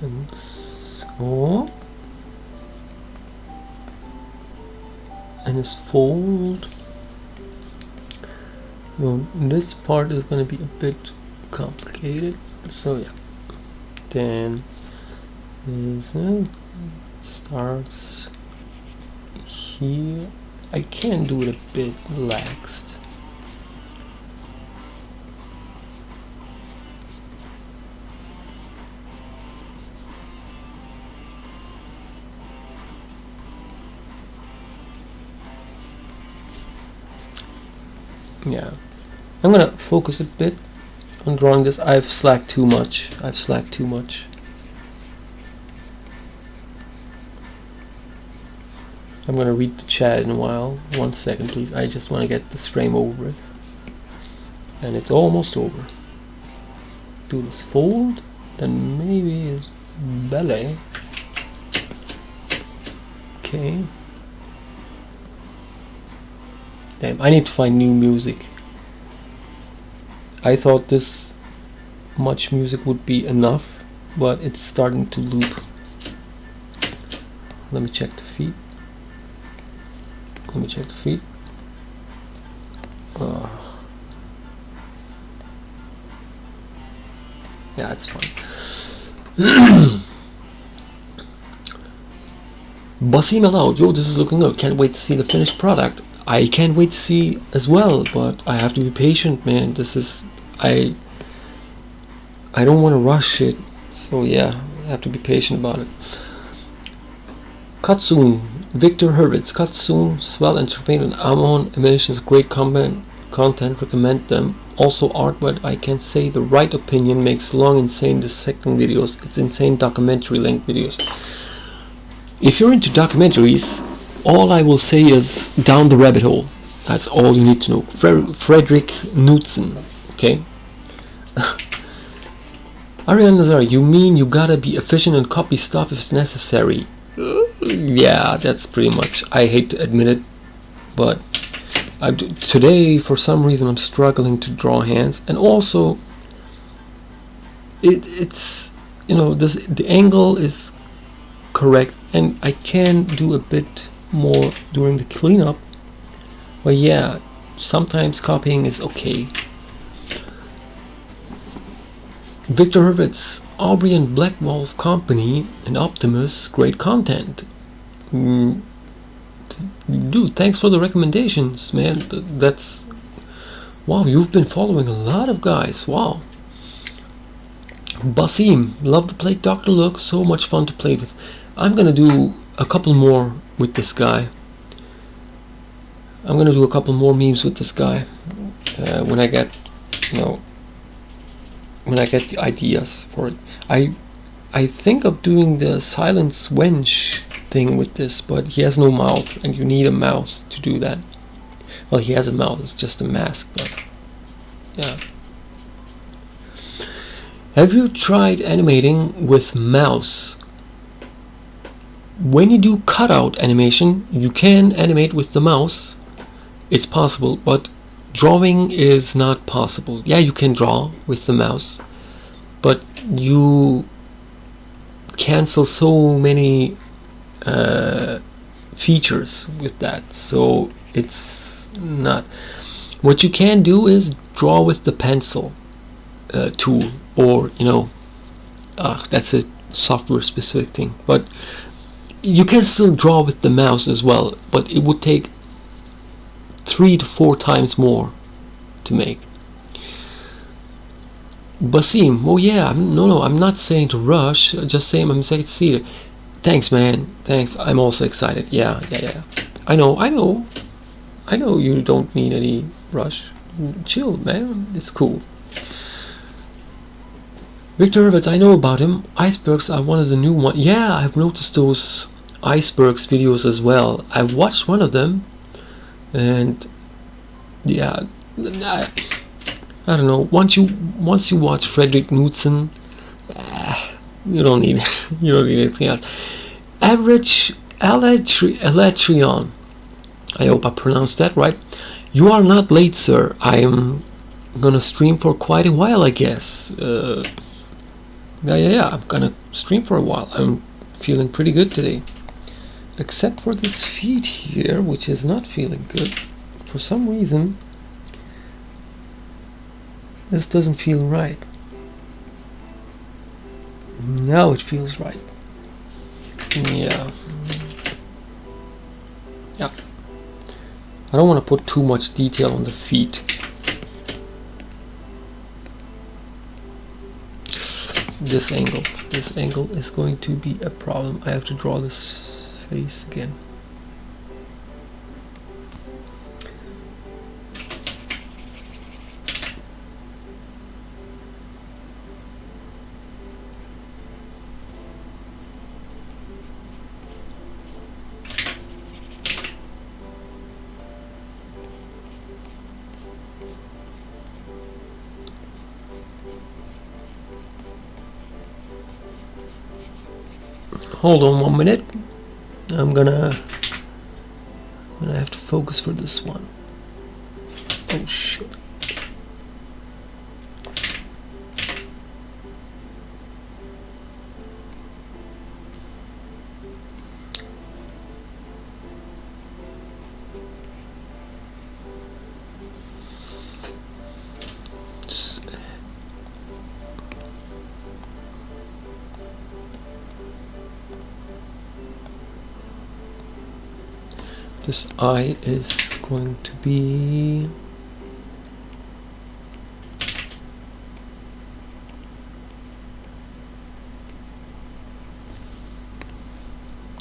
and so, and his fold. So this part is going to be a bit complicated. So yeah, then starts here. I can do it a bit relaxed. Yeah, I'm gonna focus a bit on drawing this. I've slacked too much. I'm gonna read the chat in a while. 1 second, please. I just want to get this frame over with, and it's almost over. Do this fold, then maybe his belly. Okay. Damn, I need to find new music. I thought this much music would be enough, but it's starting to loop. Let me check the feet. Yeah, it's fine. Basim Aloud, yo, this is looking good. Can't wait to see the finished product. I can't wait to see as well, but I have to be patient, man. This is I don't want to rush it, so yeah, I have to be patient about it. Katsun, Victor Hurwitz, Katsun, Swell Entertainment, Amon Emissions, great content, recommend them. Also art, but I can say the right opinion makes long insane dissecting videos. It's insane documentary length videos. If you're into documentaries, all I will say is down the rabbit hole. That's all you need to know. Frederick Knudsen, okay? Ariane Nazar, you mean you gotta be efficient and copy stuff if it's necessary? Yeah, that's pretty much. I hate to admit it, but today for some reason I'm struggling to draw hands, and also it's the angle is correct, and I can do a bit more during the cleanup. But yeah, sometimes copying is okay. Victor Hurwitz, Aubrey and Black Wolf Company and Optimus, great content. Dude, thanks for the recommendations, man. That's wow, you've been following a lot of guys. Wow. Basim, love the Plague Doctor look, so much fun to play with. I'm gonna do a couple more with this guy. I'm gonna do a couple more memes with this guy when I get, when I get the ideas for it. I think of doing the Silence Wench thing with this, but he has no mouth, and you need a mouth to do that. Well, he has a mouth, it's just a mask, but yeah. Have you tried animating with mouse? When you do cutout animation, you can animate with the mouse. It's possible, but drawing is not possible. Yeah, you can draw with the mouse, but you cancel so many features with that, so it's not. What you can do is draw with the pencil tool, or that's a software specific thing, but you can still draw with the mouse as well, but it would take 3 to 4 times more to make. Basim, oh yeah, no, I'm not saying to rush, just saying I'm excited to see it. Thanks, man, thanks. I'm also excited. Yeah. I know you don't need any rush. Chill, man, it's cool. Victor Hurwitz, I know about him. Icebergs are one of the new ones. Yeah, I've noticed those icebergs videos as well. I've watched one of them, and yeah, I don't know. Once you watch Frederick Knudsen, you don't need anything else. Average Elatrion, I hope I pronounced that right. You are not late, sir. I'm gonna stream for quite a while, I guess. Yeah. I'm gonna stream for a while. I'm feeling pretty good today, except for this feed here, which is not feeling good. For some reason, this doesn't feel right. Now it feels right. Yeah. I don't want to put too much detail on the feet. This angle is going to be a problem. I have to draw this face again. Hold on 1 minute. I'm gonna have to focus for this one. Oh shit. This eye is going to be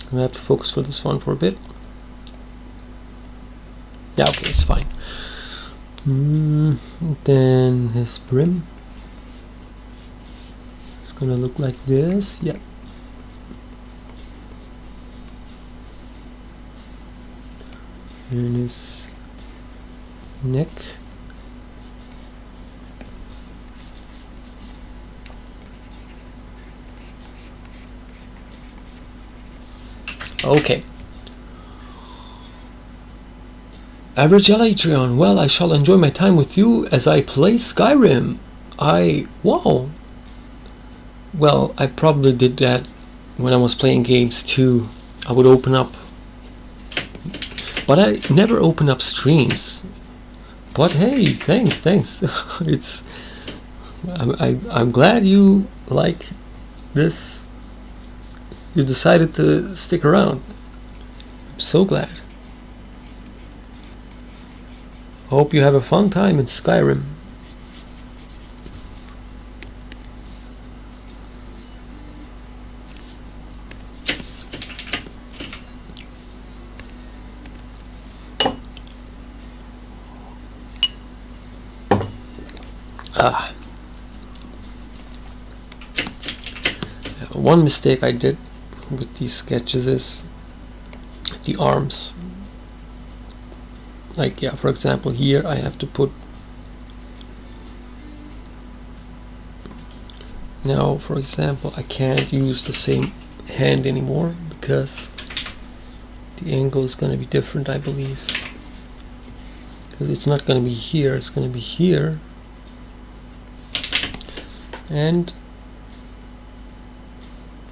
I'm gonna have to focus for this one for a bit. Yeah, okay, it's fine. Then his brim is gonna look like this. Yeah. And his neck. Okay. Average Elytrion, well, I shall enjoy my time with you as I play Skyrim. Wow. Well, I probably did that when I was playing games too. I would open up, but I never open up streams. But hey, thanks. I'm glad you like this. You decided to stick around. I'm so glad. Hope you have a fun time in Skyrim. One mistake I did with these sketches is the arms. Like, yeah, for example, here I have to put. Now, for example, I can't use the same hand anymore because the angle is going to be different, I believe. Because it's not going to be here, it's going to be here. And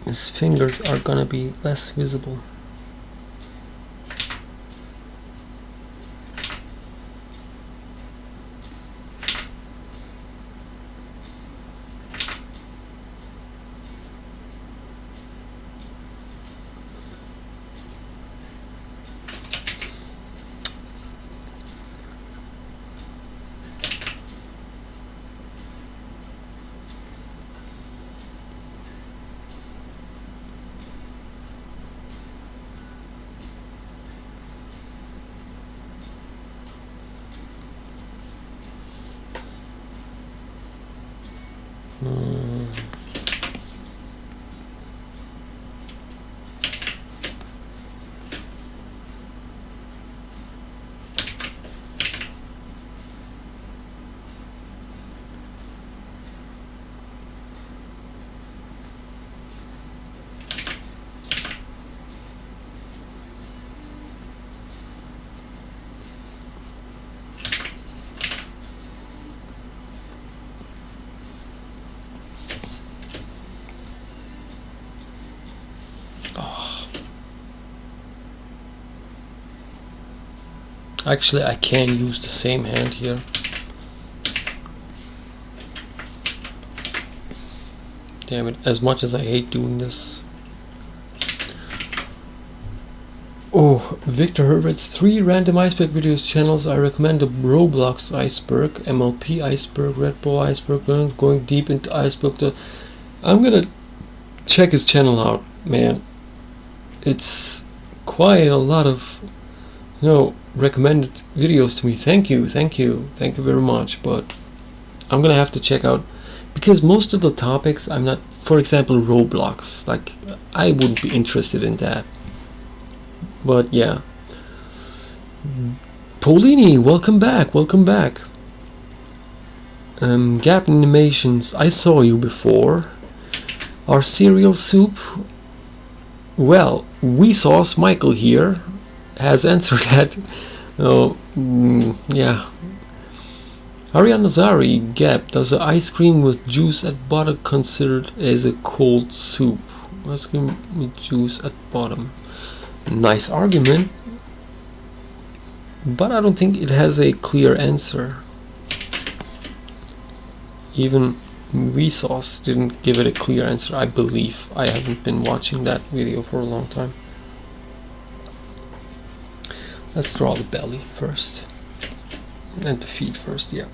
his fingers are going to be less visible. Actually, I can use the same hand here. Damn it, as much as I hate doing this. Oh, Victor Hurwitz's 3 random iceberg videos channels. I recommend the Roblox iceberg, MLP iceberg, Red Bull iceberg, going deep into iceberg. I'm gonna check his channel out, man. It's quite a lot of, recommended videos to me. Thank you very much. But I'm gonna have to check out, because most of the topics I'm not, for example Roblox, like I wouldn't be interested in that. But yeah, Paulini, welcome back. Gap Animations, I saw you before. Our cereal soup, well, we sauce Michael here has answered that. Yeah. Ariane Nazari, Gap, does the ice cream with juice at bottom considered as a cold soup? Ice cream with juice at bottom. Nice argument, but I don't think it has a clear answer. Even Vsauce didn't give it a clear answer, I believe. I haven't been watching that video for a long time. Let's draw the belly first, and the feet first, yeah.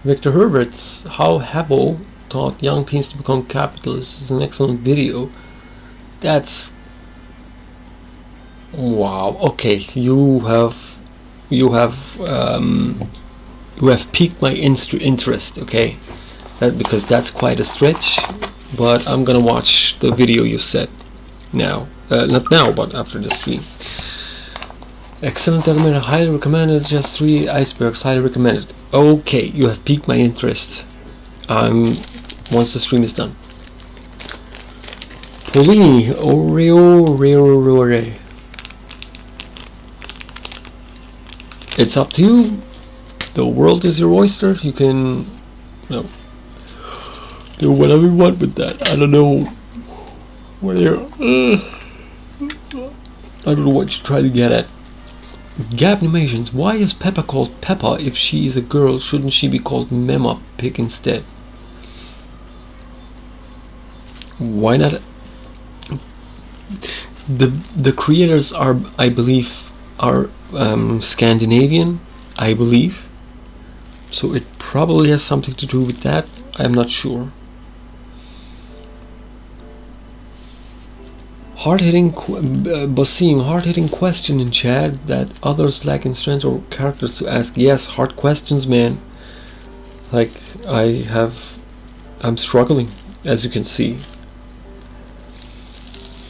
Victor Herbert's How Habo Taught Young Teens to Become Capitalists is an excellent video. That's... wow. Okay, you have piqued my interest. Okay, because that's quite a stretch, but I'm gonna watch the video you said now. Not now, but after the stream. Excellent documentary, highly recommended. Just 3 icebergs, highly recommended. Okay, you have piqued my interest. Once the stream is done. Polini, Oreo. It's up to you. The world is your oyster. You can, do whatever you want with that. I don't know whether I don't know what you try to get at. Gap Animations. Why is Peppa called Peppa if she is a girl? Shouldn't she be called Mema Pig instead? Why not? The creators are, I believe, are Scandinavian, I believe. So it probably has something to do with that. I'm not sure. Basim, hard-hitting question in chat that others lack in strength or characters to ask. Yes, hard questions, man. Like, I'm struggling, as you can see.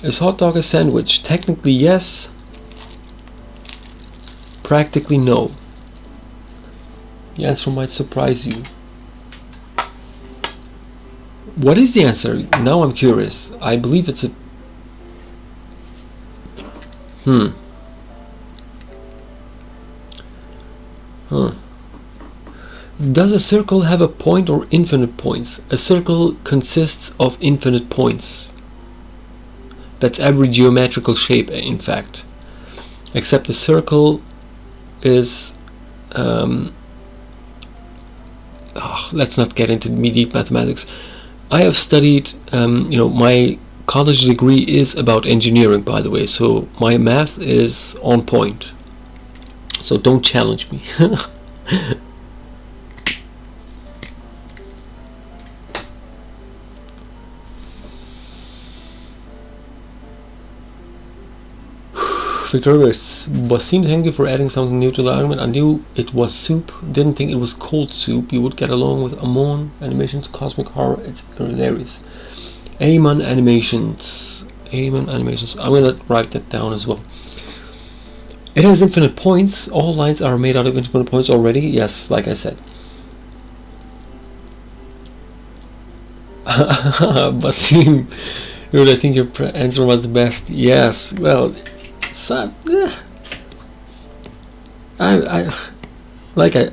Is hot dog a sandwich? Technically yes, practically no. The answer might surprise you. What is the answer? Now I'm curious. I believe it's a... Does a circle have a point or infinite points? A circle consists of infinite points. That's every geometrical shape, in fact. Except the circle is... let's not get into deep mathematics. I have studied, my college degree is about engineering, by the way, so my math is on point. So don't challenge me. Victor Basim, thank you for adding something new to the argument. I knew it was soup, didn't think it was cold soup. You would get along with Amon Animations, Cosmic Horror. It's hilarious. Amon Animations. I'm gonna write that down as well. It has infinite points. All lines are made out of infinite points already. Yes, like I said. Basim, dude, I think your answer was the best. Yes, well. So, like I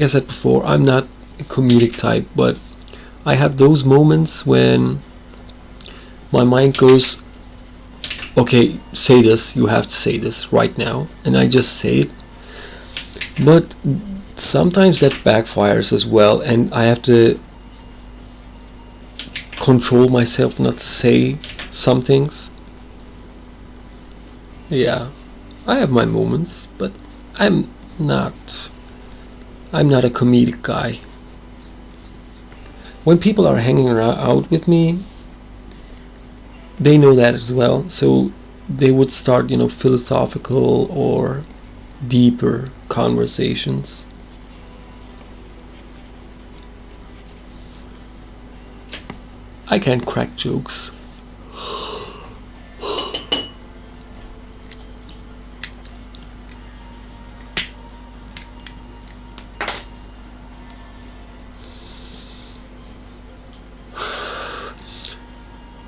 said before, I'm not a comedic type, but I have those moments when my mind goes, okay, say this, you have to say this right now, and I just say it. But sometimes that backfires as well, and I have to control myself not to say some things. Yeah, I have my moments, but I'm not a comedic guy. When people are hanging out with me, they know that as well, so they would start, philosophical or deeper conversations. I can't crack jokes.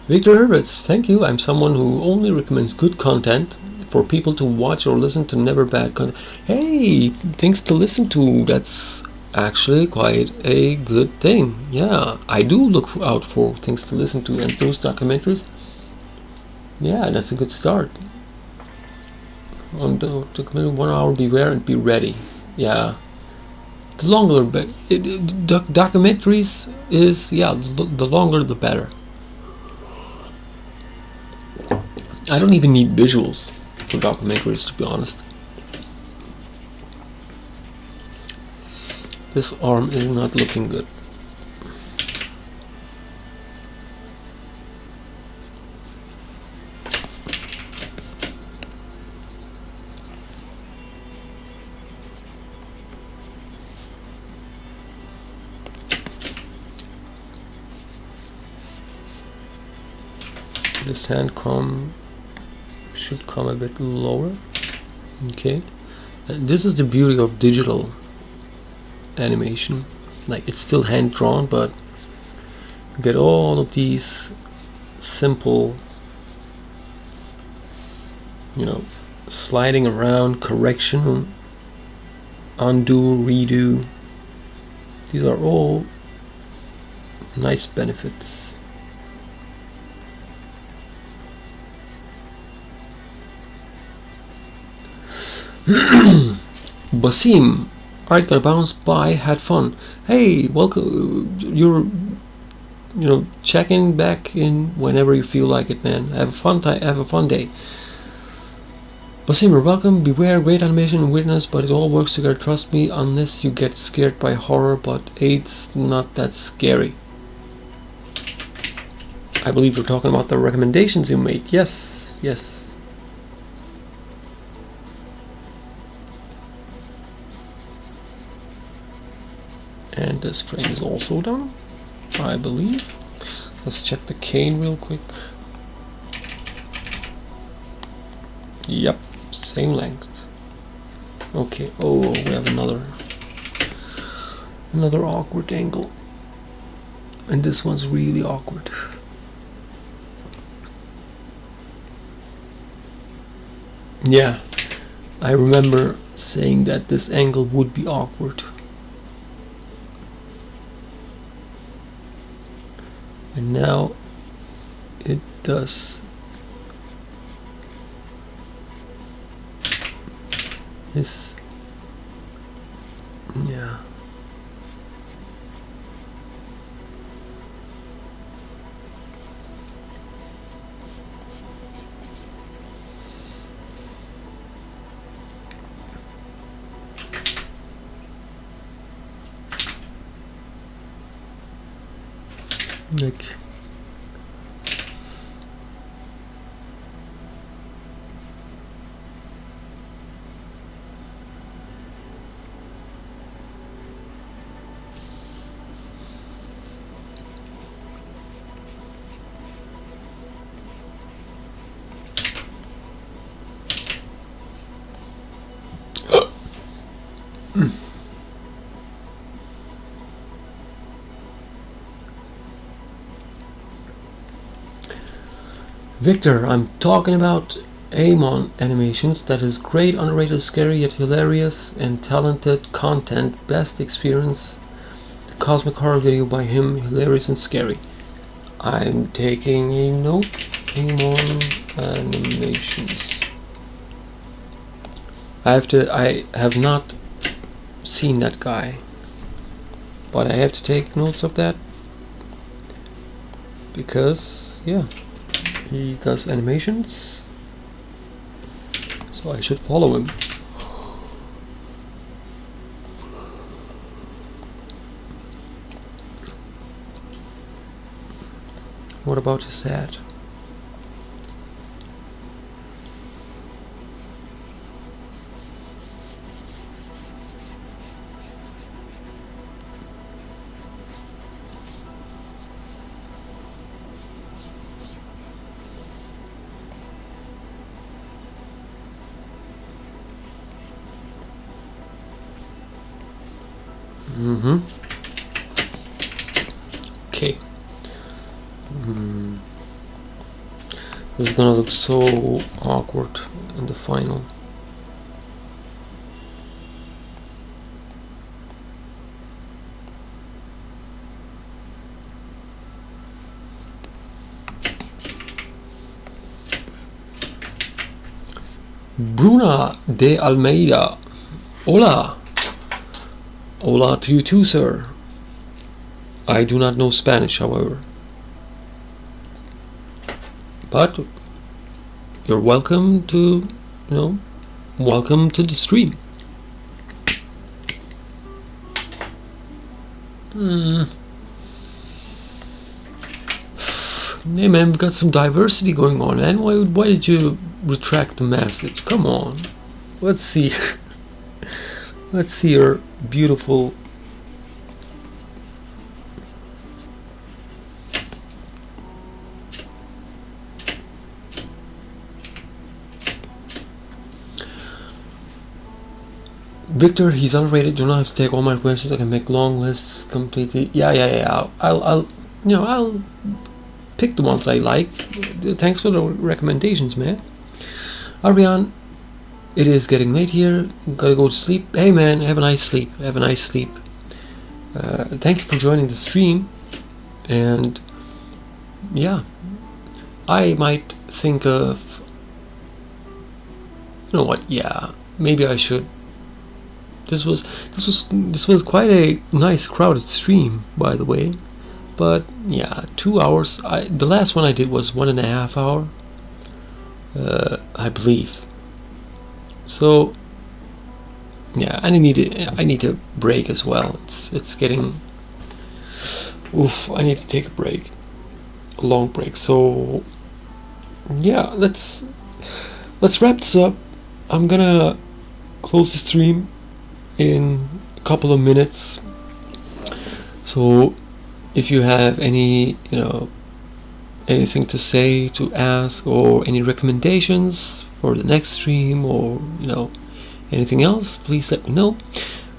Victor Herberts, thank you. I'm someone who only recommends good content for people to watch or listen to, never bad content. Hey, things to listen to. That's actually quite a good thing. Yeah, I do look out for things to listen to, and those documentaries. Yeah, that's a good start. On the documentary, 1 hour, beware and be ready. Yeah. The longer, documentaries is, the longer the better. I don't even need visuals for documentaries, to be honest. This arm is not looking good. This hand should come a bit lower. Okay, and this is the beauty of digital animation. Like, it's still hand drawn, but you get all of these simple, sliding around, correction, undo, redo. These are all nice benefits. Basim, alright, gotta bounce by, had fun. Hey, welcome. You're checking back in whenever you feel like it, man. Have a fun time, have a fun day. Basim, you're welcome. Beware, great animation and weirdness, but it all works together, trust me, unless you get scared by horror, but it's not that scary. I believe you're talking about the recommendations you made. Yes. And this frame is also done, I believe. Let's check the cane real quick. Yep, same length. Okay, oh, we have another awkward angle. And this one's really awkward. Yeah, I remember saying that this angle would be awkward. And now it does. This, yeah. Like, Victor, I'm talking about Amon animations. That is great, underrated, scary, yet hilarious and talented content. Best experience. The Cosmic Horror video by him, hilarious and scary. I'm taking a note. Amon animations. I have not seen that guy, but I have to take notes of that because, yeah, he does animations, so I should follow him. What about his hat? Okay. This is gonna look so awkward in the final. Bruna de Almeida. Hola. Hola to you too, sir. I do not know Spanish, however. But you're welcome to, welcome to the stream. Hmm. Hey man, we've got some diversity going on, man. Why did you retract the message? Come on. Let's see. Let's see your beautiful... Victor, he's underrated. Do not have to take all my questions. I can make long lists completely. Yeah. I'll pick the ones I like. Thanks for the recommendations, man. Ariane, it is getting late here. Gotta go to sleep. Hey, man, have a nice sleep. Have a nice sleep. Thank you for joining the stream. And yeah, I might think of... You know what? Yeah, maybe I should. This was quite a nice crowded stream, by the way. But yeah, 2 hours. The last one I did was 1.5 hours, I believe. So yeah, I need a break as well. It's getting... Oof, I need to take a break, a long break. So yeah, let's wrap this up. I'm gonna close the stream in a couple of minutes. So if you have any, anything to say, to ask, or any recommendations for the next stream, or anything else, please let me know.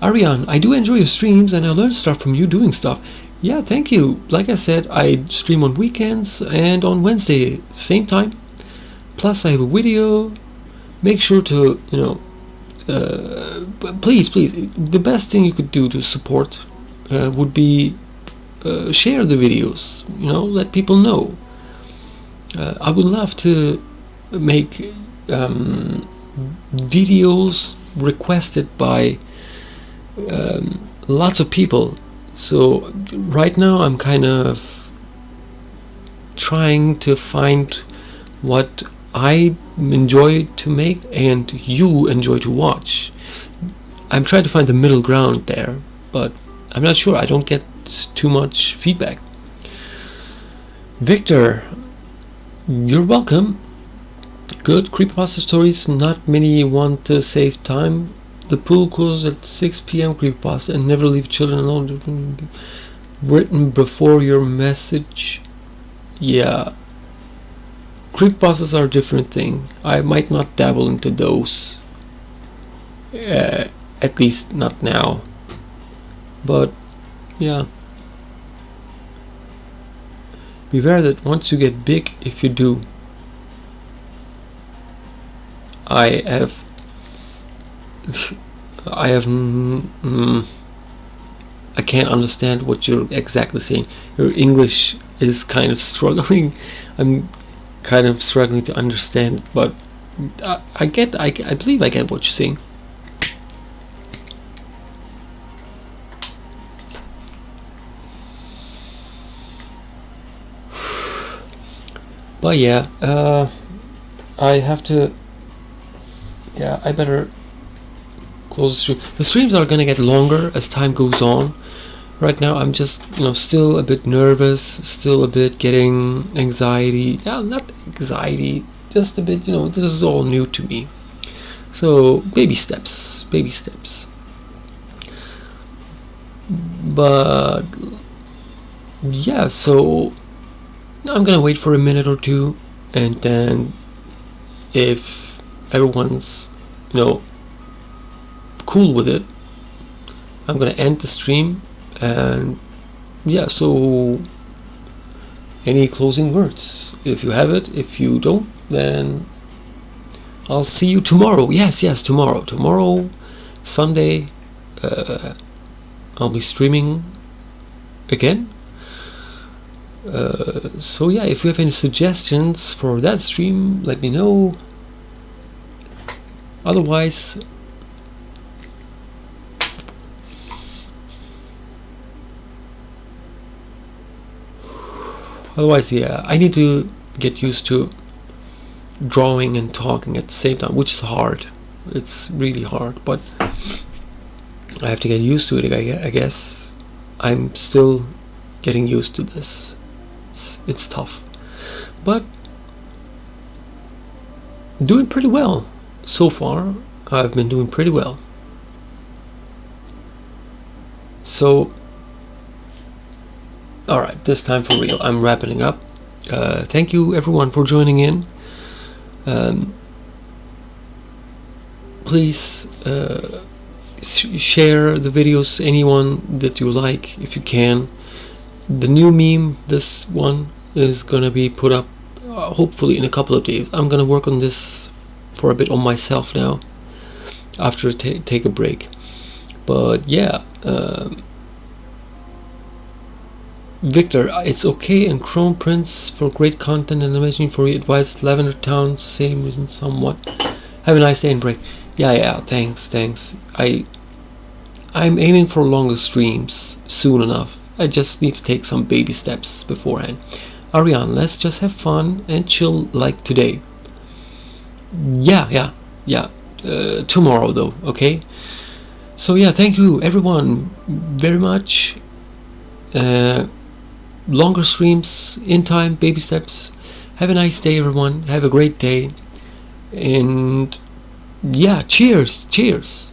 Ariane, I do enjoy your streams and I learn stuff from you doing stuff. Yeah, thank you. Like I said, I stream on weekends and on Wednesday, same time. Plus I have a video. Make sure to, please, the best thing you could do to support would be share the videos, let people know. I would love to make videos requested by lots of people. So right now I'm kind of trying to find what I enjoy to make and you enjoy to watch. I'm trying to find the middle ground there, but I'm not sure. I don't get too much feedback. Victor, you're welcome. Good creepypasta stories. Not many want to save time. The pool closes at 6 p.m. creepypasta and never leave children alone. Written before your message. Yeah. Creepypastas are a different thing. I might not dabble into those. At least not now. But yeah. Beware that once you get big, if you do. I can't understand what you're exactly saying. Your English is kind of struggling. I'm kind of struggling to understand, but I believe I get what you're saying. But yeah, I have to... Yeah, I better close the stream. The streams are gonna get longer as time goes on. Right now I'm just, still a bit nervous, still a bit getting anxiety. Yeah, not anxiety, just a bit, this is all new to me. So, baby steps. But, yeah, so I'm gonna wait for a minute or two, and then if everyone's, cool with it, I'm gonna end the stream. And yeah, so any closing words? If you have it. If you don't, then I'll see you tomorrow. Yes, tomorrow, Sunday, I'll be streaming again. So yeah, if you have any suggestions for that stream, let me know. Otherwise, yeah, I need to get used to drawing and talking at the same time, which is hard. It's really hard, but I have to get used to it, I guess. I'm still getting used to this. It's tough, but doing pretty well so far. I've been doing pretty well. So, alright, this time for real. I'm wrapping up. Thank you everyone for joining in. Please share the videos, anyone that you like, if you can. The new meme, this one, is gonna be put up hopefully in a couple of days. I'm gonna work on this for a bit on myself now, after I take a break. But yeah, Victor, it's okay and Chrome Prince for great content and animation for your advice. Lavender Town, same reason somewhat. Have a nice day and break. Yeah, thanks. I'm aiming for longer streams soon enough. I just need to take some baby steps beforehand. Ariane, let's just have fun and chill like today. Yeah. Tomorrow though, okay? So yeah, thank you everyone very much. Longer streams in time, baby steps. Have a nice day everyone. Have a great day. And yeah, cheers.